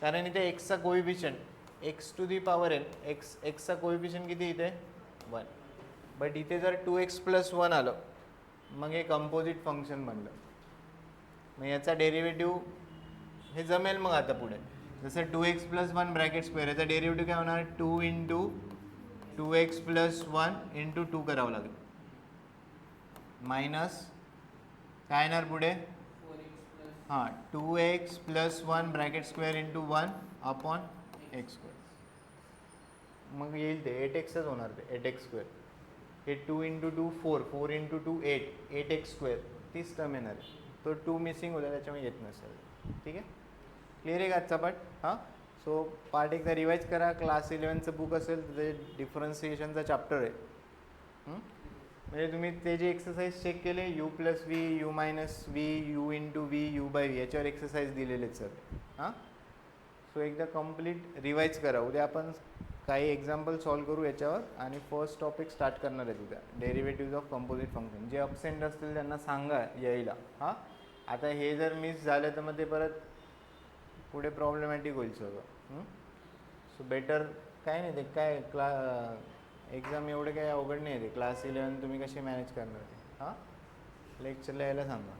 कारण इथे एक्सचा coefficient x to the power n, एक्सचा कोइफिशियंट किती इथे? 1. बट इथे जर 2x प्लस 1 आलं, मग हे कंपोजिट फंक्शन बनलं. मग याचा डेरिव्हेटिव्ह हे जमेल मग आता पुढे. जसं 2x प्लस 1 ब्रॅकेट स्क्वेअर, याचा डेरिव्हेटिव्ह काय होणार? 2 इंटू 2x प्लस 1 इंटू 2 करावं लागेल. मायनस काय येणार पुढे? 2x plus 1 bracket square into 1 upon x square. मग येईल ते 8xच होणार, ते 8x स्क्वेअर. हे 2 इंटू 2 4, 4 इंटू 2 8, 8x स्क्वेअर. तीच टर्म येणार आहे. तो 2 मिसिंग होता, त्याच्यामुळे येत नसेल. ठीक आहे, क्लिअर आहे का आजचा पार्ट? हां. सो पार्ट एकदा रिवाईज करा. क्लास 11चं बुक असेल तर ते डिफरन्सिएशनचा चॅप्टर आहे. म्हणजे तुम्ही ते जे एक्सरसाइज चेक केले, you plus V, u minus V, you into V, you by V, याच्यावर एक्सरसाइज दिलेले आहेत सर. हां. सो एकदा कम्प्लीट रिवाईज करा. उद्या आपण काही एक्झाम्पल सॉल्व करू याच्यावर. आणि फर्स्ट टॉपिक स्टार्ट करणार आहे उद्या, डेरिव्हेटिव्ह ऑफ कंपोजिट फंक्शन. जे अबसेंट असतील त्यांना सांगा यायला. हां. आता हे जर मिस झालं तर मग ते परत पुढे प्रॉब्लेमॅटिक होईल सगळं. सो बेटर काय नाही, ते काय एक्झाम एवढे काही अवघड नाही आहे. ते क्लास 11 तुम्ही कशी मॅनेज करणार ते. हां. लेक्चरला यायला सांगा.